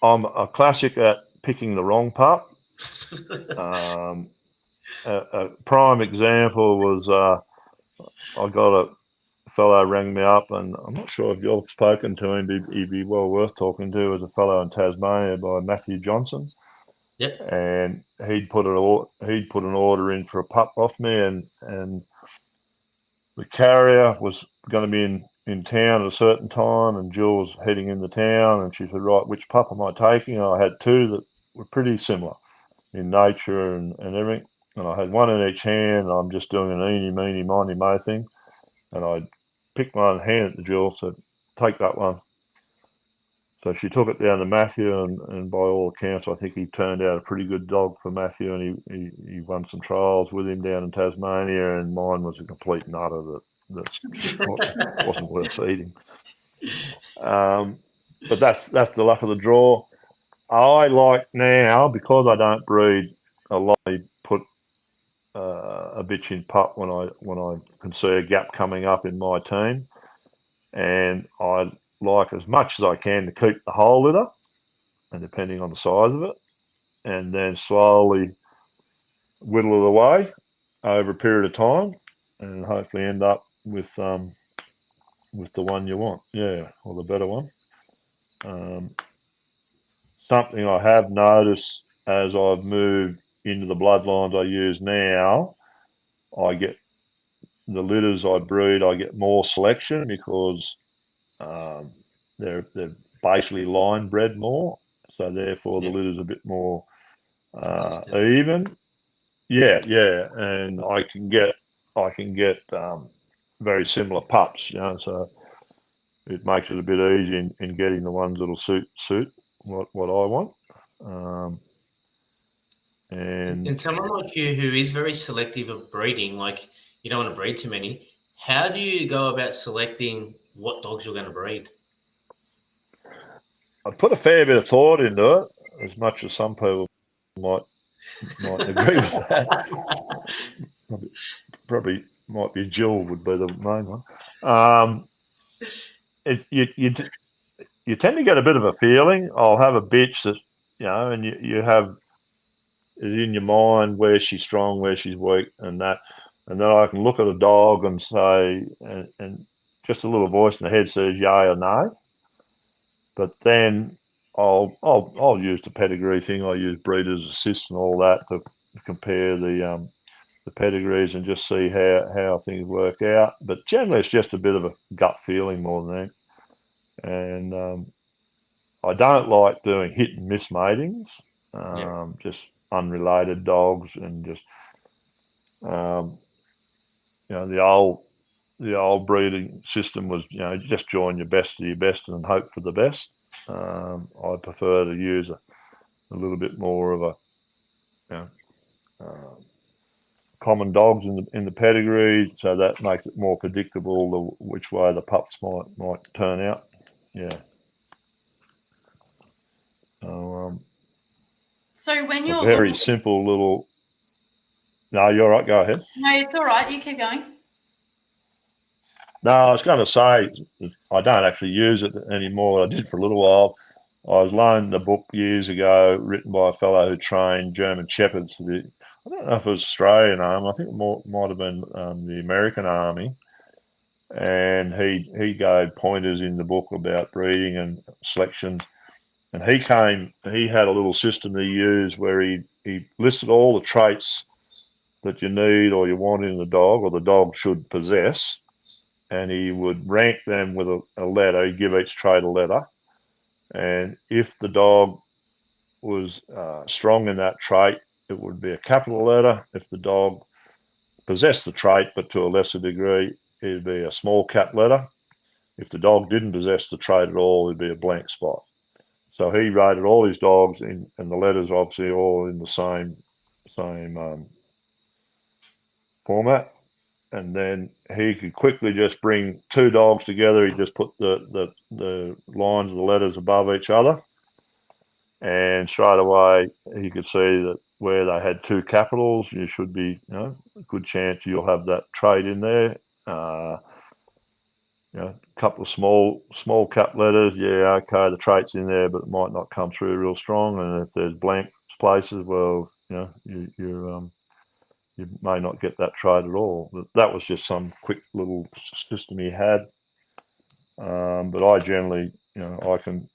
a classic at picking the wrong pup. A prime example was I got a fellow rang me up, and I'm not sure if you've spoken to him. He'd be well worth talking to. As a fellow in Tasmania by Matthew Johnson. Yep. And he'd put an order in for a pup off me, and the carrier was going to be in town at a certain time, and Jill was heading into town, and she said, right, which pup am I taking? And I had two that were pretty similar in nature and everything. And I had one in each hand, and I'm just doing an eeny, meeny, miny, mo thing. And I picked one, hand it to Jill, said, take that one. So she took it down to Matthew, and by all accounts, I think he turned out a pretty good dog for Matthew, and he won some trials with him down in Tasmania, and mine was a complete nutter that wasn't worth feeding. But that's the luck of the draw. I like now, because I don't breed a lot, I put a bitch in pup when I can see a gap coming up in my team, and I like as much as I can to keep the whole litter, and depending on the size of it, and then slowly whittle it away over a period of time, and hopefully end up with the one you want, or the better one. Something I have noticed as I've moved into the bloodlines I use now, I get the litters I breed, I get more selection because they're basically line bred more, so therefore the litter's a bit more even. Yeah, and I can get very similar pups, so it makes it a bit easy in getting the ones that'll suit what I want. And someone like you who is very selective of breeding, like you don't want to breed too many, how do you go about selecting what dogs you're going to breed? I put a fair bit of thought into it, as much as some people might agree with that. Probably might be Jill would be the main one. You tend to get a bit of a feeling. I'll have a bitch that, and you have it in your mind where she's strong, where she's weak, and that, and then I can look at a dog and say, and just a little voice in the head says yay or no. But then I'll use the pedigree thing. I use Breeders Assist and all that to compare the pedigrees and just see how things work out. But generally, it's just a bit of a gut feeling more than that. And I don't like doing hit and miss matings, just unrelated dogs, and just the old breeding system was just join your best to your best and hope for the best. I prefer to use a little bit more of a common dogs in the pedigree, so that makes it more predictable which way the pups might turn out. So when you're very simple little. No, you're right. Go ahead. No, it's all right. You keep going. No, I was going to say I don't actually use it anymore. I did for a little while. I was loaned a book years ago written by a fellow who trained German Shepherds for the, I don't know if it was Australian Army, I think it might have been the American Army. And he gave pointers in the book about breeding and selection. And he had a little system he used where he listed all the traits that you need or you want in the dog or the dog should possess. And he would rank them with a letter. He'd give each trait a letter. And if the dog was strong in that trait, it would be a capital letter. If the dog possessed the trait, but to a lesser degree, it'd be a small cap letter. If the dog didn't possess the trait at all, it'd be a blank spot. So he rated all his dogs in, and the letters obviously all in the same format. And then he could quickly just bring two dogs together. He just put the lines of the letters above each other, and straight away he could see that where they had two capitals, you should be, a good chance you'll have that trait in there. A couple of small cap letters, yeah, okay, the trait's in there, but it might not come through real strong. And if there's blank places, well, you may not get that trait at all. But that was just some quick little system he had. But I generally, I can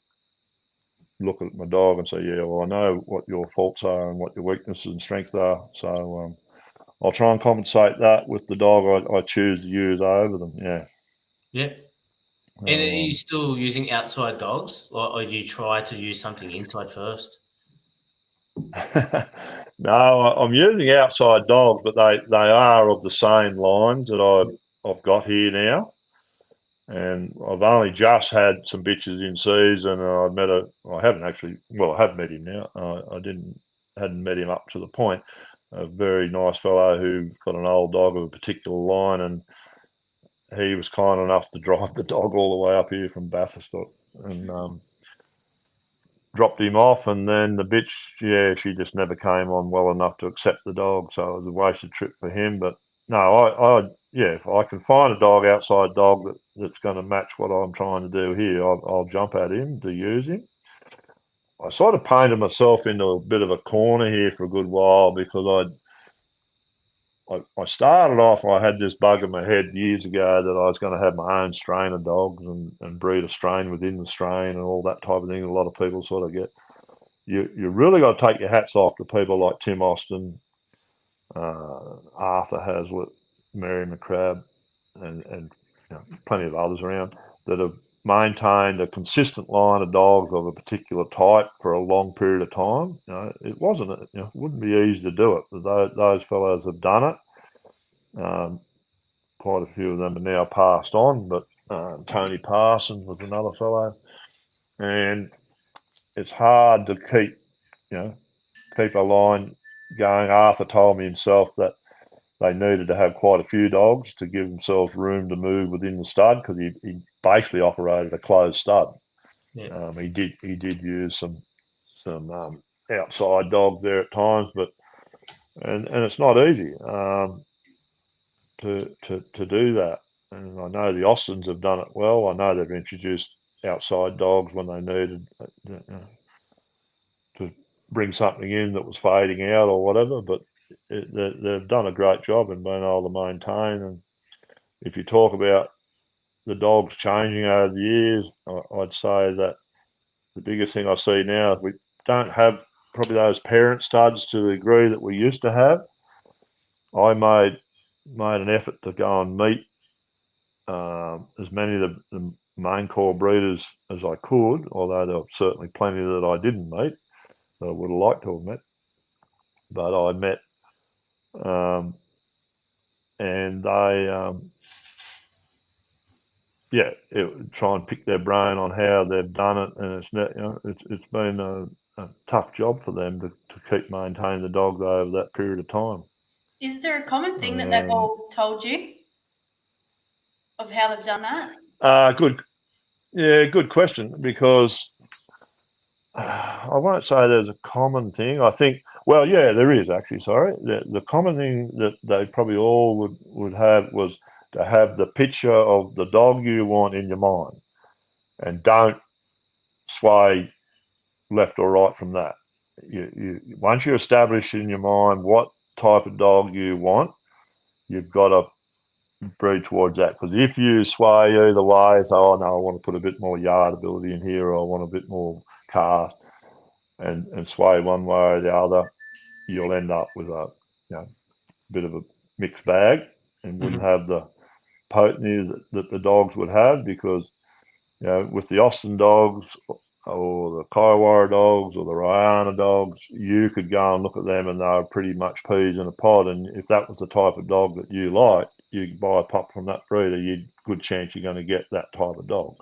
look at my dog and say, yeah, well, I know what your faults are and what your weaknesses and strengths are. So I'll try and compensate that with the dog I choose to use over them. Yeah. Yeah. And are you still using outside dogs, or do you try to use something inside first? No, I'm using outside dogs, but they are of the same lines that I've got here now. And I've only just had some bitches in season, and I haven't actually, well, I have met him now. Hadn't met him up to the point. A very nice fellow who got an old dog of a particular line, and he was kind enough to drive the dog all the way up here from Bathurst and dropped him off. And then the bitch, yeah, she just never came on well enough to accept the dog, so it was a wasted trip for him. But no, if I can find a dog, outside dog that's going to match what I'm trying to do here, I'll jump at him to use him. I sort of painted myself into a bit of a corner here for a good while because I started off, I had this bug in my head years ago that I was going to have my own strain of dogs and breed a strain within the strain and all that type of thing. A lot of people sort of get, you really got to take your hats off to people like Tim Austin, Arthur Hazlitt, Mary McCrabb, and plenty of others around that have maintained a consistent line of dogs of a particular type for a long period of time. It wouldn't be easy to do it, but those fellows have done it. Quite a few of them are now passed on, but Tony Parsons was another fellow, and it's hard to keep a line going. Arthur told me himself that they needed to have quite a few dogs to give themselves room to move within the stud, because he basically operated a closed stud. Yeah. He did use some outside dogs there at times, but and it's not easy to do that. And I know the Austins have done it well. I know they've introduced outside dogs when they needed to bring something in that was fading out or whatever, but they've done a great job in being able to maintain. And if you talk about the dogs changing over the years, I'd say that the biggest thing I see now is we don't have probably those parent studs to the degree that we used to have. I made an effort to go and meet as many of the main core breeders as I could, although there were certainly plenty that I didn't meet that I would have liked to have met. But I met, and they, try and pick their brain on how they've done it, and it's been a tough job for them to keep maintaining the dog over that period of time. Is there a common thing that they've all told you of how they've done that? Good question, because I won't say there's a common thing. I think, well, yeah, there is actually. Sorry, the common thing that they probably all would have was to have the picture of the dog you want in your mind, and don't sway left or right from that. Once you establish in your mind what type of dog you want, you've got to breed towards that. Because if you sway either way, say, oh no, I want to put a bit more yard ability in here, or I want a bit more cast, and sway one way or the other, you'll end up with a bit of a mixed bag, and wouldn't have the potency that the dogs would have. Because with the Austin dogs or the Kaiwara dogs or the Rihanna dogs, you could go and look at them and they're pretty much peas in a pod. And if that was the type of dog that you like, you buy a pup from that breeder, you'd good chance you're going to get that type of dog.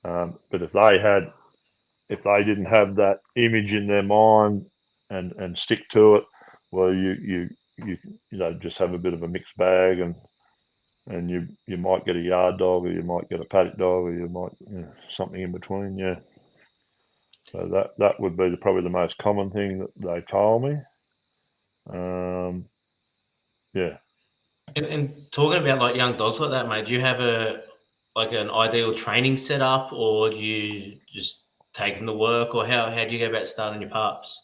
But if they didn't have that image in their mind and stick to it, well, you just have a bit of a mixed bag, and you might get a yard dog, or you might get a paddock dog, or you might something in between. Yeah. So that would be probably the most common thing that they told me. Yeah. And talking about like young dogs like that, mate, do you have an ideal training setup, or do you just take them to work, or how do you go about starting your pups?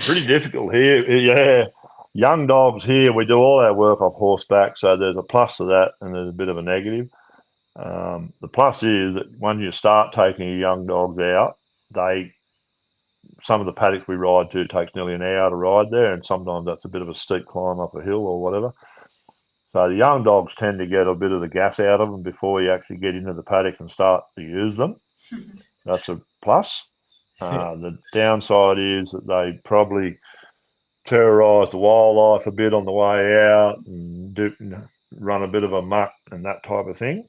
Pretty difficult here. Yeah. Young dogs here, we do all our work off horseback, so there's a plus to that and there's a bit of a negative. The plus is that when you start taking your young dogs out, some of the paddocks we ride to takes nearly an hour to ride there, and sometimes that's a bit of a steep climb up a hill or whatever. So the young dogs tend to get a bit of the gas out of them before you actually get into the paddock and start to use them. That's a plus. The downside is that they probably terrorise the wildlife a bit on the way out and run a bit of a muck and that type of thing.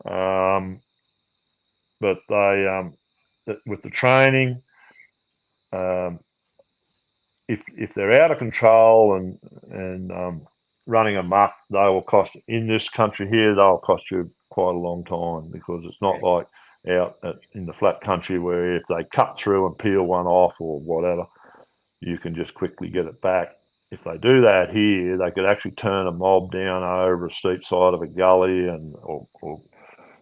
But they, with the training, if they're out of control and running amok, they will cost, in this country here, they'll cost you quite a long time, because it's not like out in the flat country where if they cut through and peel one off or whatever, you can just quickly get it back. If they do that here, they could actually turn a mob down over a steep side of a gully, or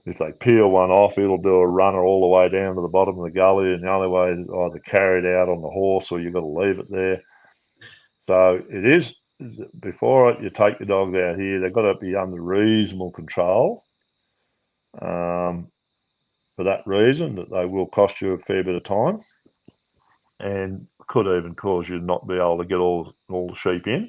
if they peel one off, it'll do a runner all the way down to the bottom of the gully, and the only way is either carry it out on the horse or you've got to leave it there. So it is, before you take your dogs out here, they've got to be under reasonable control. For that reason, that they will cost you a fair bit of time, and could even cause you not be able to get all the sheep in.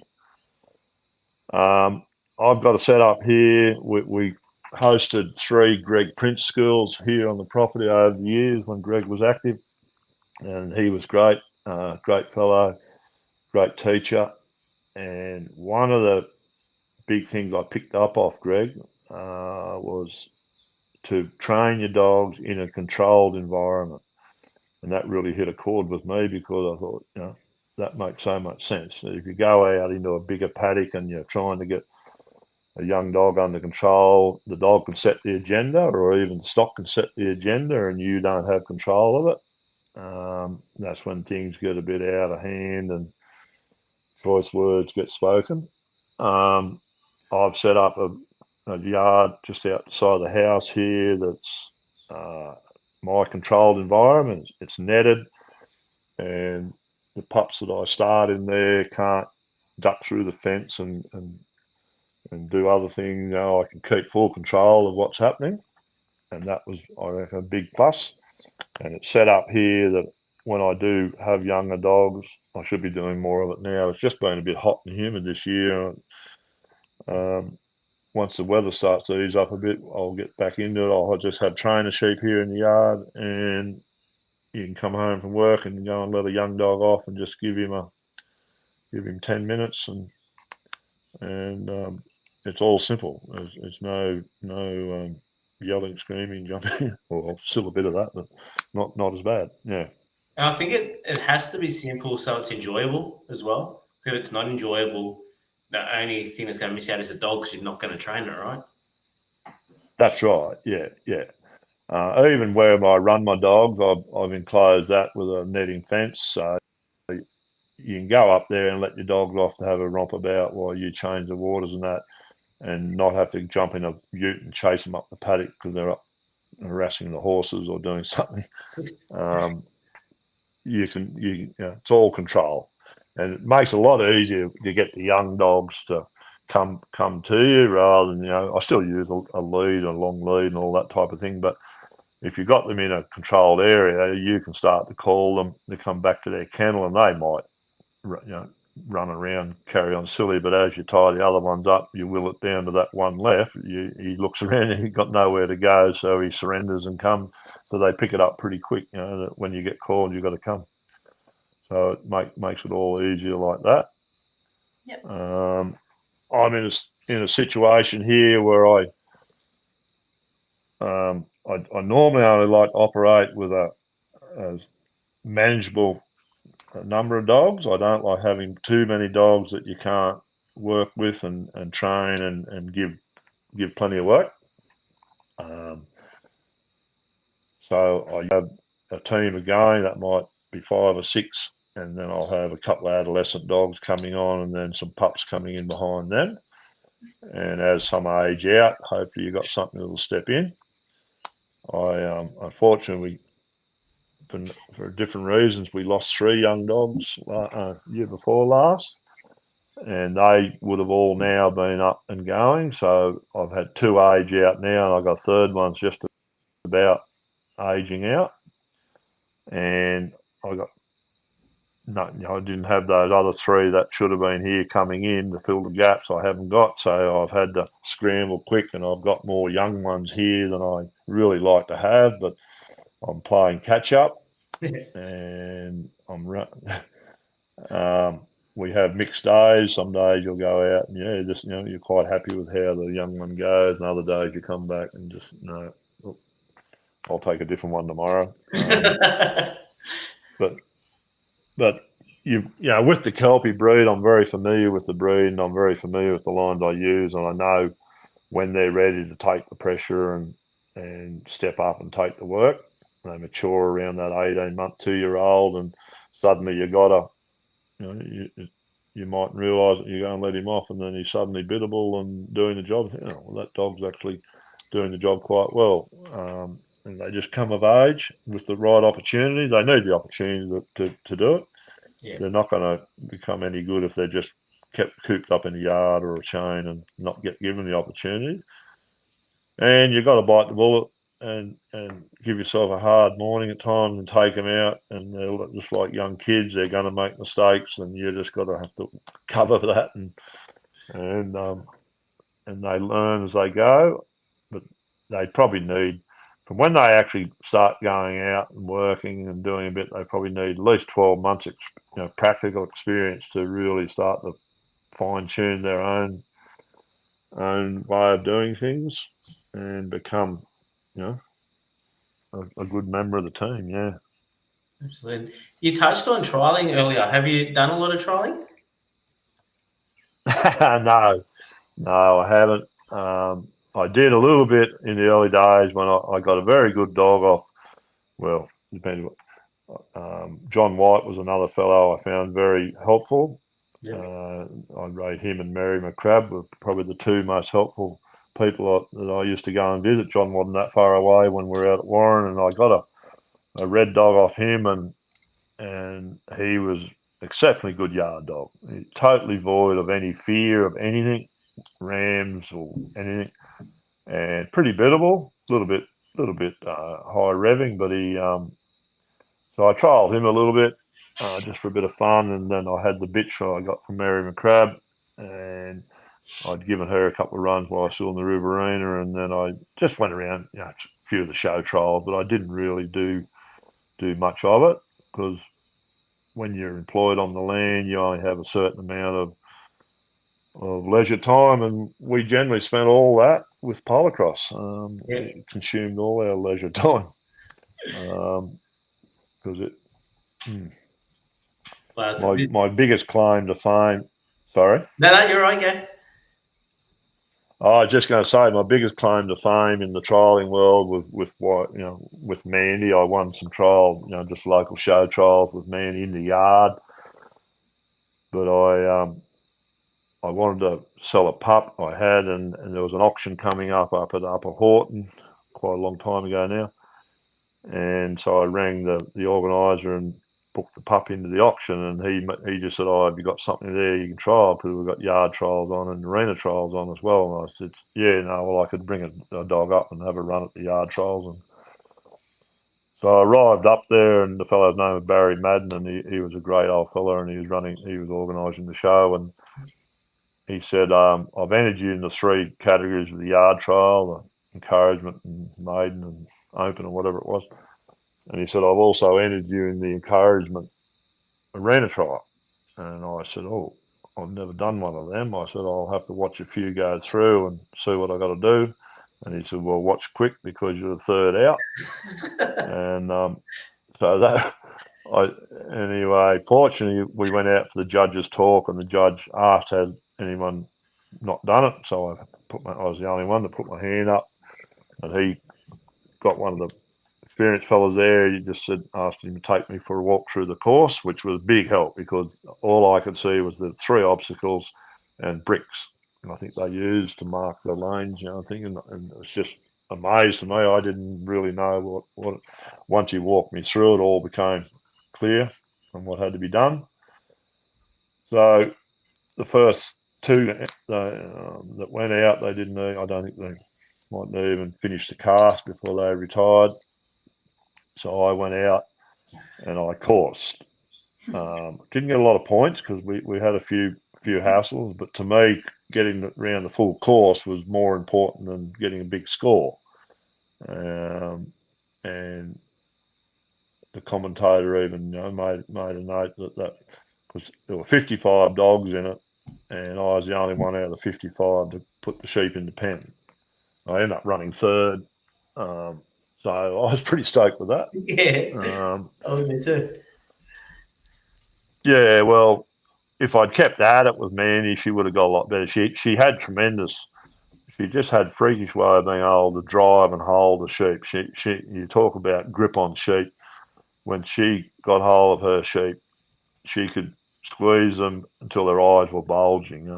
I've got a setup here. We hosted 3 Greg Prince schools here on the property over the years when Greg was active, and he was great, great fellow, great teacher. And one of the big things I picked up off Greg was to train your dogs in a controlled environment. And that really hit a chord with me, because I thought, that makes so much sense. If you go out into a bigger paddock and you're trying to get a young dog under control, the dog can set the agenda, or even the stock can set the agenda, and you don't have control of it. That's when things get a bit out of hand and choice words get spoken. I've set up a yard just outside the house here that's my controlled environment. It's netted, and the pups that I start in there can't duck through the fence and do other things. I can keep full control of what's happening, and that was, I reckon, a big plus. And it's set up here that when I do have younger dogs, I should be doing more of it now. It's just been a bit hot and humid this year. Once the weather starts to ease up a bit, I'll get back into it. I'll just have trainer sheep here in the yard, and you can come home from work and go and let a young dog off and just give him 10 minutes, and it's all simple. There's no yelling, screaming, jumping. Well, still a bit of that, but not as bad. Yeah. And I think it has to be simple so it's enjoyable as well. If it's not enjoyable, the only thing that's going to miss out is the dog, because you're not going to train it, right? That's right. Yeah. Even where I run my dogs, I've enclosed that with a netting fence, so you can go up there and let your dogs off to have a romp about while you change the waters and that, and not have to jump in a ute and chase them up the paddock because they're up harassing the horses or doing something, it's all control, and it makes it a lot easier to get the young dogs to come to you rather than, I still use a lead, a long lead and all that type of thing, but if you've got them in a controlled area, you can start to call them to come back to their kennel, and they might, run around, carry on silly, but as you tie the other ones up, you will it down to that one left. He looks around and he's got nowhere to go, so he surrenders and comes. So they pick it up pretty quick, that when you get called, you've got to come. So it makes it all easier like that. Yep. I'm in a situation here where I normally only like to operate with a manageable number of dogs. I don't like having too many dogs that you can't work with and train and give plenty of work. So I have a team of going that might be 5 or 6, and then I'll have a couple of adolescent dogs coming on, and then some pups coming in behind them. And as some age out, hopefully you've got something that'll step in. I unfortunately, for different reasons, we lost 3 young dogs year before last, and they would have all now been up and going. So I've had 2 age out now, and I've got a third one's just about aging out, and I didn't have those other 3 that should have been here coming in to fill the gaps I haven't got, so I've had to scramble quick, and I've got more young ones here than I really like to have, but I'm playing catch up. And we have mixed days. Some days you'll go out and you're quite happy with how the young one goes, and other days you come back and just I'll take a different one tomorrow. But with the Kelpie breed, I'm very familiar with the breed, and I'm very familiar with the lines I use, and I know when they're ready to take the pressure and step up and take the work. They mature around that 18-month, 2-year-old, and suddenly you might realise that you're going to let him off, and then he's suddenly biddable and doing the job. That dog's actually doing the job quite well. And they just come of age with the right opportunity. They need the opportunity to do it. Yeah. They're not going to become any good if they're just kept cooped up in a yard or a chain and not get given the opportunity. And you've got to bite the bullet and give yourself a hard morning at times and take them out. And they're just like young kids; they're going to make mistakes, and you just got to have to cover that and they learn as they go. But they probably need, from when they actually start going out and working and doing a bit, they probably need at least 12 months practical experience to really start to fine tune their own way of doing things and become a good member of the team. Yeah, absolutely. You touched on trialing earlier. Have you done a lot of trialing? No, I haven't. I did a little bit in the early days when I got a very good dog off. Well, depending. John White was another fellow I found very helpful. Yeah. I'd rate him and Mary McCrabb were probably the 2 most helpful people that I used to go and visit. John wasn't that far away when we were out at Warren, and I got a red dog off him, and he was exceptionally good yard dog. Totally void of any fear of anything, rams or anything, and pretty biddable. A little bit high revving, but he. So I trialled him a little bit, just for a bit of fun, and then I had the bitch I got from Mary McCrabb, and I'd given her a couple of runs while I was still in the Riverina, and then I just went around, a few of the show trials, but I didn't really do much of it, because when you're employed on the land, you only have a certain amount of leisure time, and we generally spent all that with polocross. It consumed all our leisure time. Because my biggest claim to fame. Sorry. No, you're right, go. I was just going to say my biggest claim to fame in the trialing world was with Mandy. I won some trial, just local show trials with Mandy in the yard. But I wanted to sell a pup I had, and there was an auction coming up at Upper Horton quite a long time ago now. And so I rang the organiser and booked the pup into the auction, and he just said, "Oh, have you got something there you can trial? Because we've got yard trials on and arena trials on as well." And I said, "Yeah, no, well, I could bring a dog up and have a run at the yard trials." And so I arrived up there, and the fellow's name was Barry Madden, and he was a great old fella, and he was organising the show, and he said, "I've entered you in the 3 categories of the yard trial, the encouragement and maiden and open or whatever it was." And he said, "I've also entered you in the encouragement arena trial." And I said, "Oh, I've never done one of them." I said, "I'll have to watch a few go through and see what I got to do." And he said, "Well, watch quick because you're the 3rd out." And so that, anyway, fortunately, we went out for the judges' talk, and the judge asked, "Has anyone not done it?" So I was the only one to put my hand up, and he got one of the experienced fellas there. He just asked him to take me for a walk through the course, which was a big help because all I could see was the 3 obstacles and bricks. And I think they used to mark the lanes, I think, and it was just amazed to me. I didn't really know what once he walked me through it, all became clear on what had to be done. So the first 2 that went out, they didn't. I don't think they might even finish the cast before they retired. So I went out and I coursed. Didn't get a lot of points because we had a few hassles, but to me, getting around the full course was more important than getting a big score. And the commentator even made a note that because there were 55 dogs in it, and I was the only one out of the 55 to put the sheep into pen. I ended up running 3rd. So I was pretty stoked with that. Yeah. Me too. Yeah, well, if I'd kept at it with Mandy, she would have got a lot better. She had tremendous. She just had freakish way of being able to drive and hold the sheep. You talk about grip on sheep. When she got hold of her sheep, she could squeeze them until their eyes were bulging.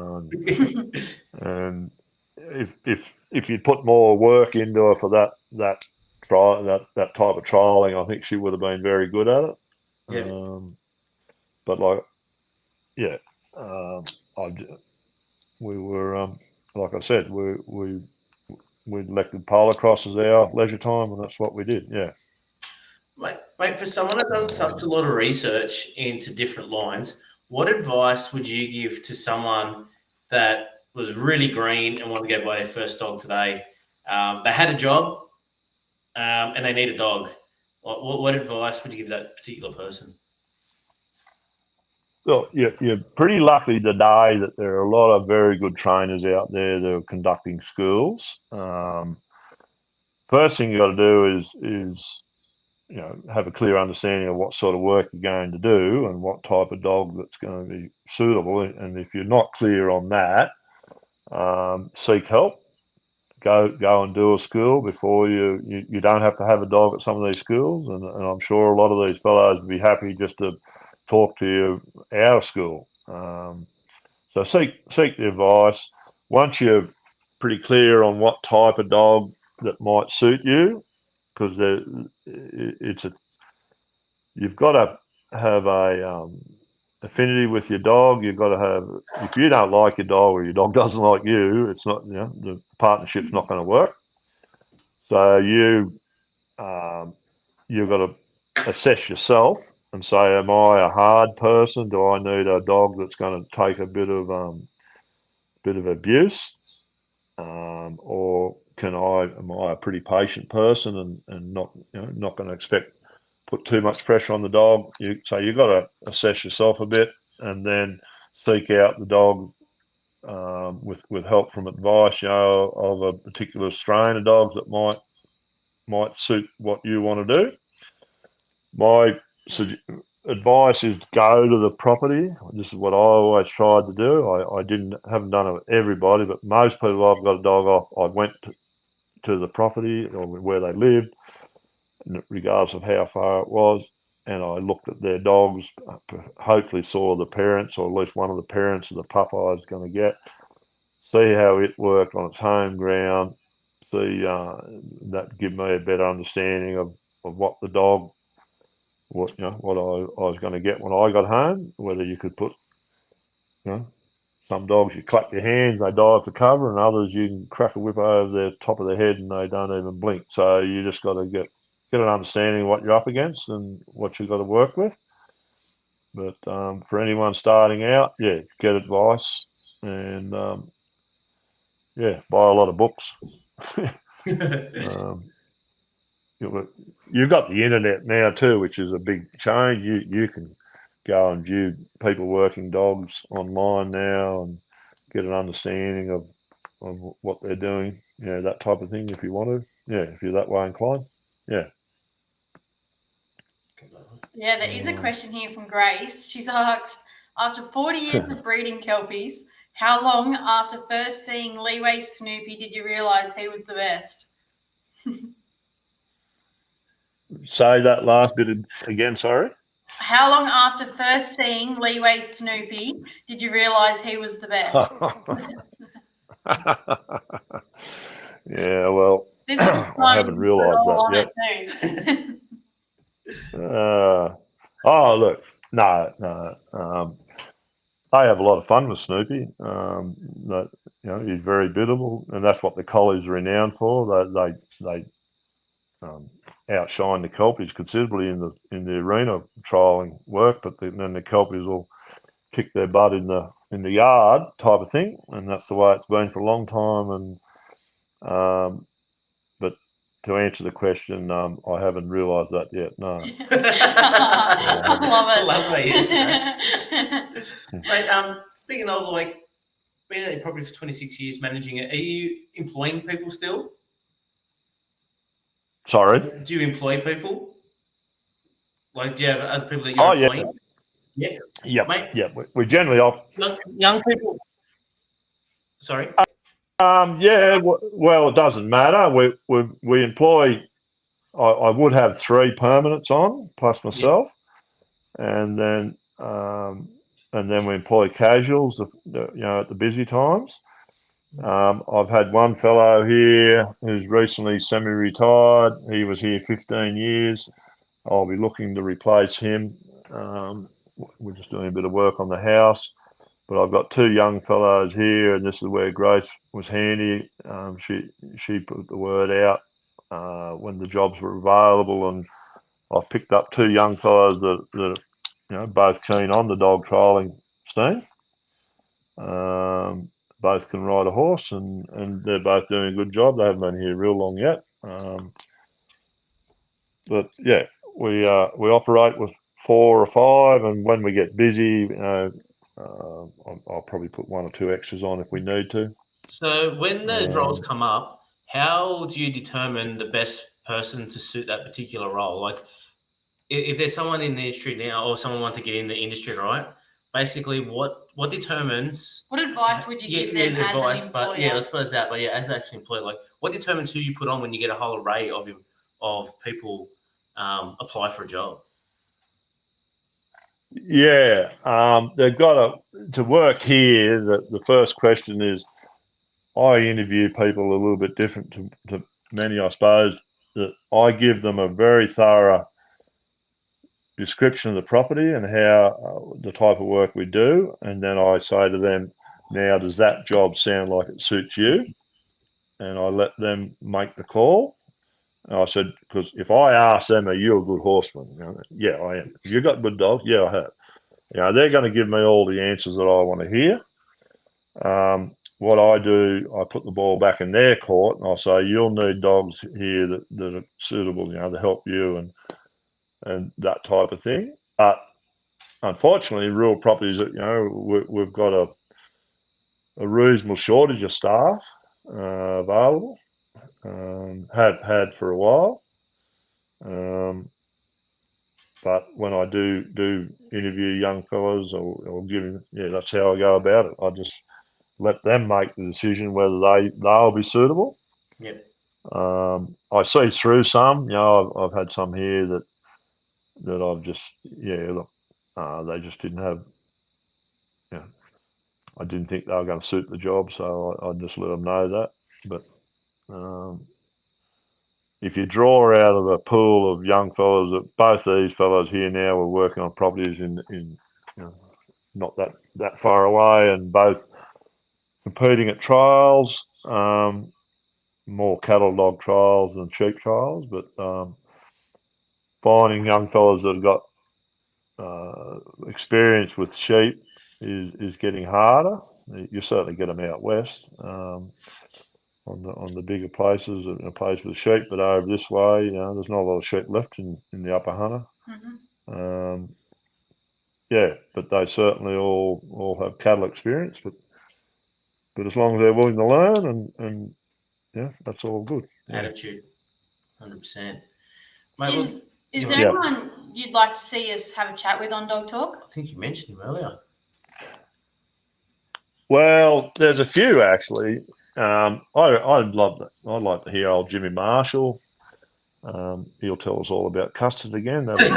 And if you'd put more work into her for that type of trialing, I think she would have been very good at it. Yeah. But like, yeah, we were like I said, we elected polocross as our leisure time, and that's what we did. Yeah. Mate, for someone that done such a lot of research into different lines, what advice would you give to someone that was really green and wanted to go buy their first dog today? They had a job and they need a dog. What advice would you give that particular person? Well, you're pretty lucky today that there are a lot of very good trainers out there that are conducting schools. First thing you got to do is have a clear understanding of what sort of work you're going to do and what type of dog that's going to be suitable. And if you're not clear on that, seek help. Go and do a school before you don't have to have a dog at some of these schools. And I'm sure a lot of these fellows would be happy just to talk to you out of school. So seek the advice. Once you're pretty clear on what type of dog that might suit you, because you've got to have a affinity with your dog. You've got to have, if you don't like your dog or your dog doesn't like you, it's not, the partnership's not going to work. So you've got to assess yourself and say, am I a hard person? Do I need a dog that's going to take a bit of abuse, or am I a pretty patient person and not going to put too much pressure on the dog? So you've got to assess yourself a bit and then seek out the dog with help from advice, of a particular strain of dogs that might suit what you want to do. My advice is go to the property. This is what I always tried to do. I haven't done it with everybody, but most people I've got a dog off, I went to the property or where they lived, regardless of how far it was, and I looked at their dogs, hopefully saw the parents or at least one of the parents of the pup I was going to get, see how it worked on its home ground, see that give me a better understanding of what the dog, what I was going to get when I got home. Whether you could put, some dogs you clap your hands, they dive for cover, and others you can crack a whip over the top of their head and they don't even blink. So you just got to get an understanding of what you're up against and what you've got to work with. But for anyone starting out, get advice and buy a lot of books. You've got the internet now too, which is a big change. You can go and view people working dogs online now and get an understanding of what they're doing, that type of thing if you want to. If you're that way inclined. Yeah, there is a question here from Grace. She's asked, after 40 years of breeding Kelpies, how long after first seeing Leeway Snoopy did you realise he was the best? Say that last bit again, sorry. How long after first seeing Leeway Snoopy did you realise he was the best? Yeah, well, I haven't realised that yet. Look, no. They have a lot of fun with Snoopy. He's very biddable, and that's what the collies are renowned for. They outshine the Kelpies considerably in the arena trialling work, but then the Kelpies will kick their butt in the yard type of thing, and that's the way it's been for a long time. And but to answer the question, I haven't realised that yet. No. I love it. Mate, speaking of been at it probably for 26 years managing it, are you employing people still? Sorry? Do you employ people? Do you have other people that you're employing? Yeah. Mate, we generally young people. Sorry. Well, it doesn't matter. We employ. I would have 3 permanents on plus myself, and then we employ casuals. At the busy times. I've had one fellow here who's recently semi-retired. He was here 15 years. I'll be looking to replace him. We're just doing a bit of work on the house. But I've got 2 young fellows here, and this is where Grace was handy. She put the word out when the jobs were available, and I've picked up 2 young fellows that are both keen on the dog trialling scene. Both can ride a horse, and they're both doing a good job. They haven't been here real long yet, but we operate with 4 or 5, and when we get busy, I'll probably put 1 or 2 extras on if we need to. So when those roles come up, how do you determine the best person to suit that particular role? Like, if there's someone in the industry now, or someone want to get in the industry, right? Basically, what determines? What advice would you give them as an employer? I suppose that. But as an actual employer, what determines who you put on when you get a whole array of people apply for a job? Yeah, they've got to work here. The first question is, I interview people a little bit different to many, I suppose. That I give them a very thorough description of the property and how the type of work we do, and then I say to them, now does that job sound like it suits you? And I let them make the call. And I said, because if I ask them, are you a good horseman? Yeah, I am. Have you got good dogs? Yeah, I have. They're going to give me all the answers that I want to hear. What I do, I put the ball back in their court, and I say, you'll need dogs here that are suitable, to help you and that type of thing. But unfortunately, rural properties, we've got a reasonable shortage of staff available. Had for a while. But when I do interview young fellas, or give them, that's how I go about it. I just let them make the decision whether they'll be suitable. Yep. I see through some. I've had some here that I've just they just didn't have. I didn't think they were going to suit the job, so I just let them know that. But If you draw out of a pool of young fellas, that both these fellows here now are working on properties in not that far away, and both competing at trials, more cattle dog trials than sheep trials, but finding young fellas that have got experience with sheep is getting harder. You certainly get them out west on the bigger places, a place with sheep, but over this way, there's not a lot of sheep left in the Upper Hunter. Mm-hmm. But they certainly all have cattle experience, but as long as they're willing to learn, and that's all good. Attitude, 100%. Is there anyone you'd like to see us have a chat with on Dog Talk? I think you mentioned him earlier. Well, there's a few actually. I'd like to hear old Jimmy Marshall. He'll tell us all about custard again. That'll be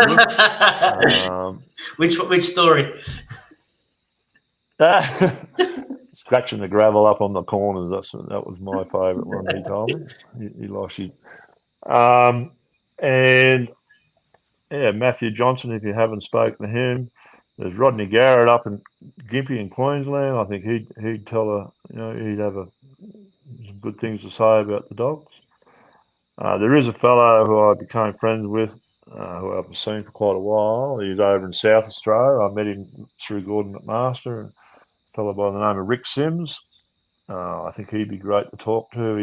good. Which story? Scratching the gravel up on the corners. That was my favourite one. He told me he likes it. And Matthew Johnson. If you haven't spoken to him, there's Rodney Garrett up in Gympie in Queensland. I think he'd tell he'd have some good things to say about the dogs. There is a fellow who I became friends with, who I haven't seen for quite a while. He's over in South Australia. I met him through Gordon McMaster, a fellow by the name of Rick Sims. I think he'd be great to talk to.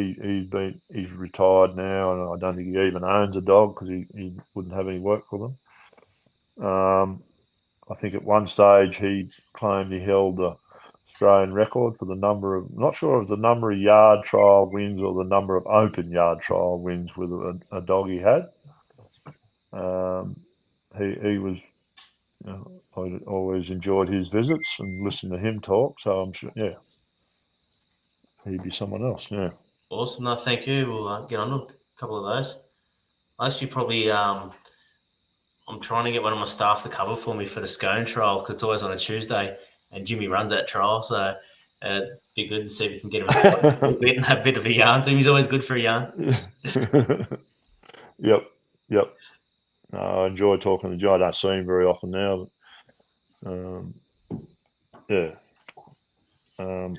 He's retired now, and I don't think he even owns a dog because he wouldn't have any work for them. I think at one stage he claimed he held the Australian record for the number of, not sure if it was the number of yard trial wins or the number of open yard trial wins with a dog he had. He was, I always enjoyed his visits and listened to him talk. So I'm sure, he'd be someone else. Yeah. Awesome. No, thank you. We'll get on to a couple of those. Actually, probably. I'm trying to get one of my staff to cover for me for the scone trial because it's always on a Tuesday, and Jimmy runs that trial, so it'd be good to see if we can get him a bit and have a bit of a yarn to him. He's always good for a yarn. Yep. I enjoy talking to Joe. I don't see him very often now, but I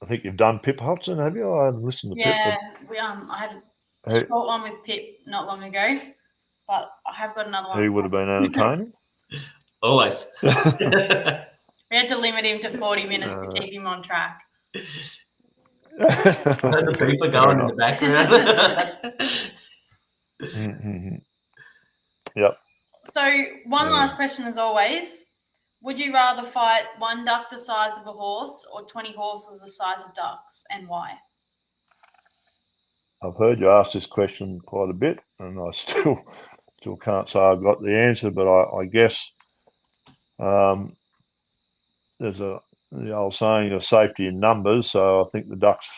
think you've done Pip Hudson, have you? I haven't listened to Pip. Yeah, I had a short one with Pip not long ago. But I have got another one. He would have been entertaining. Always. We had to limit him to 40 minutes to keep him on track. The people going in the background. Yep. So one last question as always. Would you rather fight one duck the size of a horse or 20 horses the size of ducks, and why? I've heard you ask this question quite a bit, and I still can't say I've got the answer, but I guess there's the old saying of safety in numbers. So I think the ducks,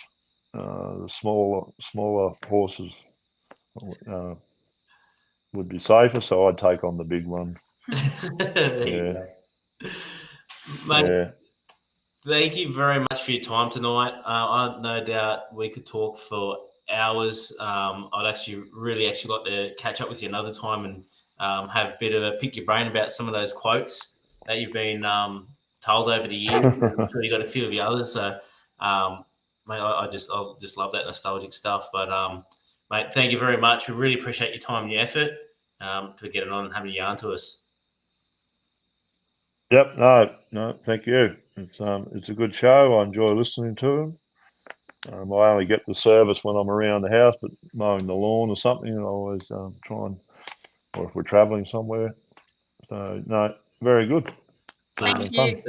the smaller horses would be safer. So I'd take on the big one. Yeah. Mate, thank you very much for your time tonight. I no doubt we could talk for hours. I'd actually like to catch up with you another time and have a bit of a pick your brain about some of those quotes that you've been told over the years. I'm sure you got a few of the others. So, mate, I'll just love that nostalgic stuff. But, mate, thank you very much. We really appreciate your time and your effort to get it on and having a yarn to us. Yep. No. Thank you. It's a good show. I enjoy listening to them. I only get the service when I'm around the house, but mowing the lawn or something, I always try and, or if we're travelling somewhere. So, no, very good. Thank you.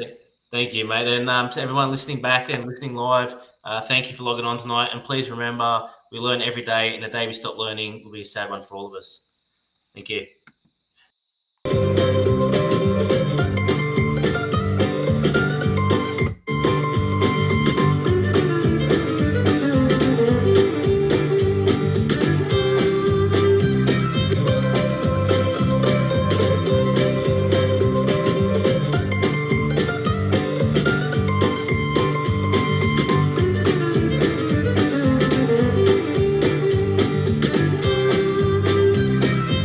Thank you, mate. And to everyone listening back and listening live, thank you for logging on tonight. And please remember, we learn every day, and the day we stop learning will be a sad one for all of us. Thank you.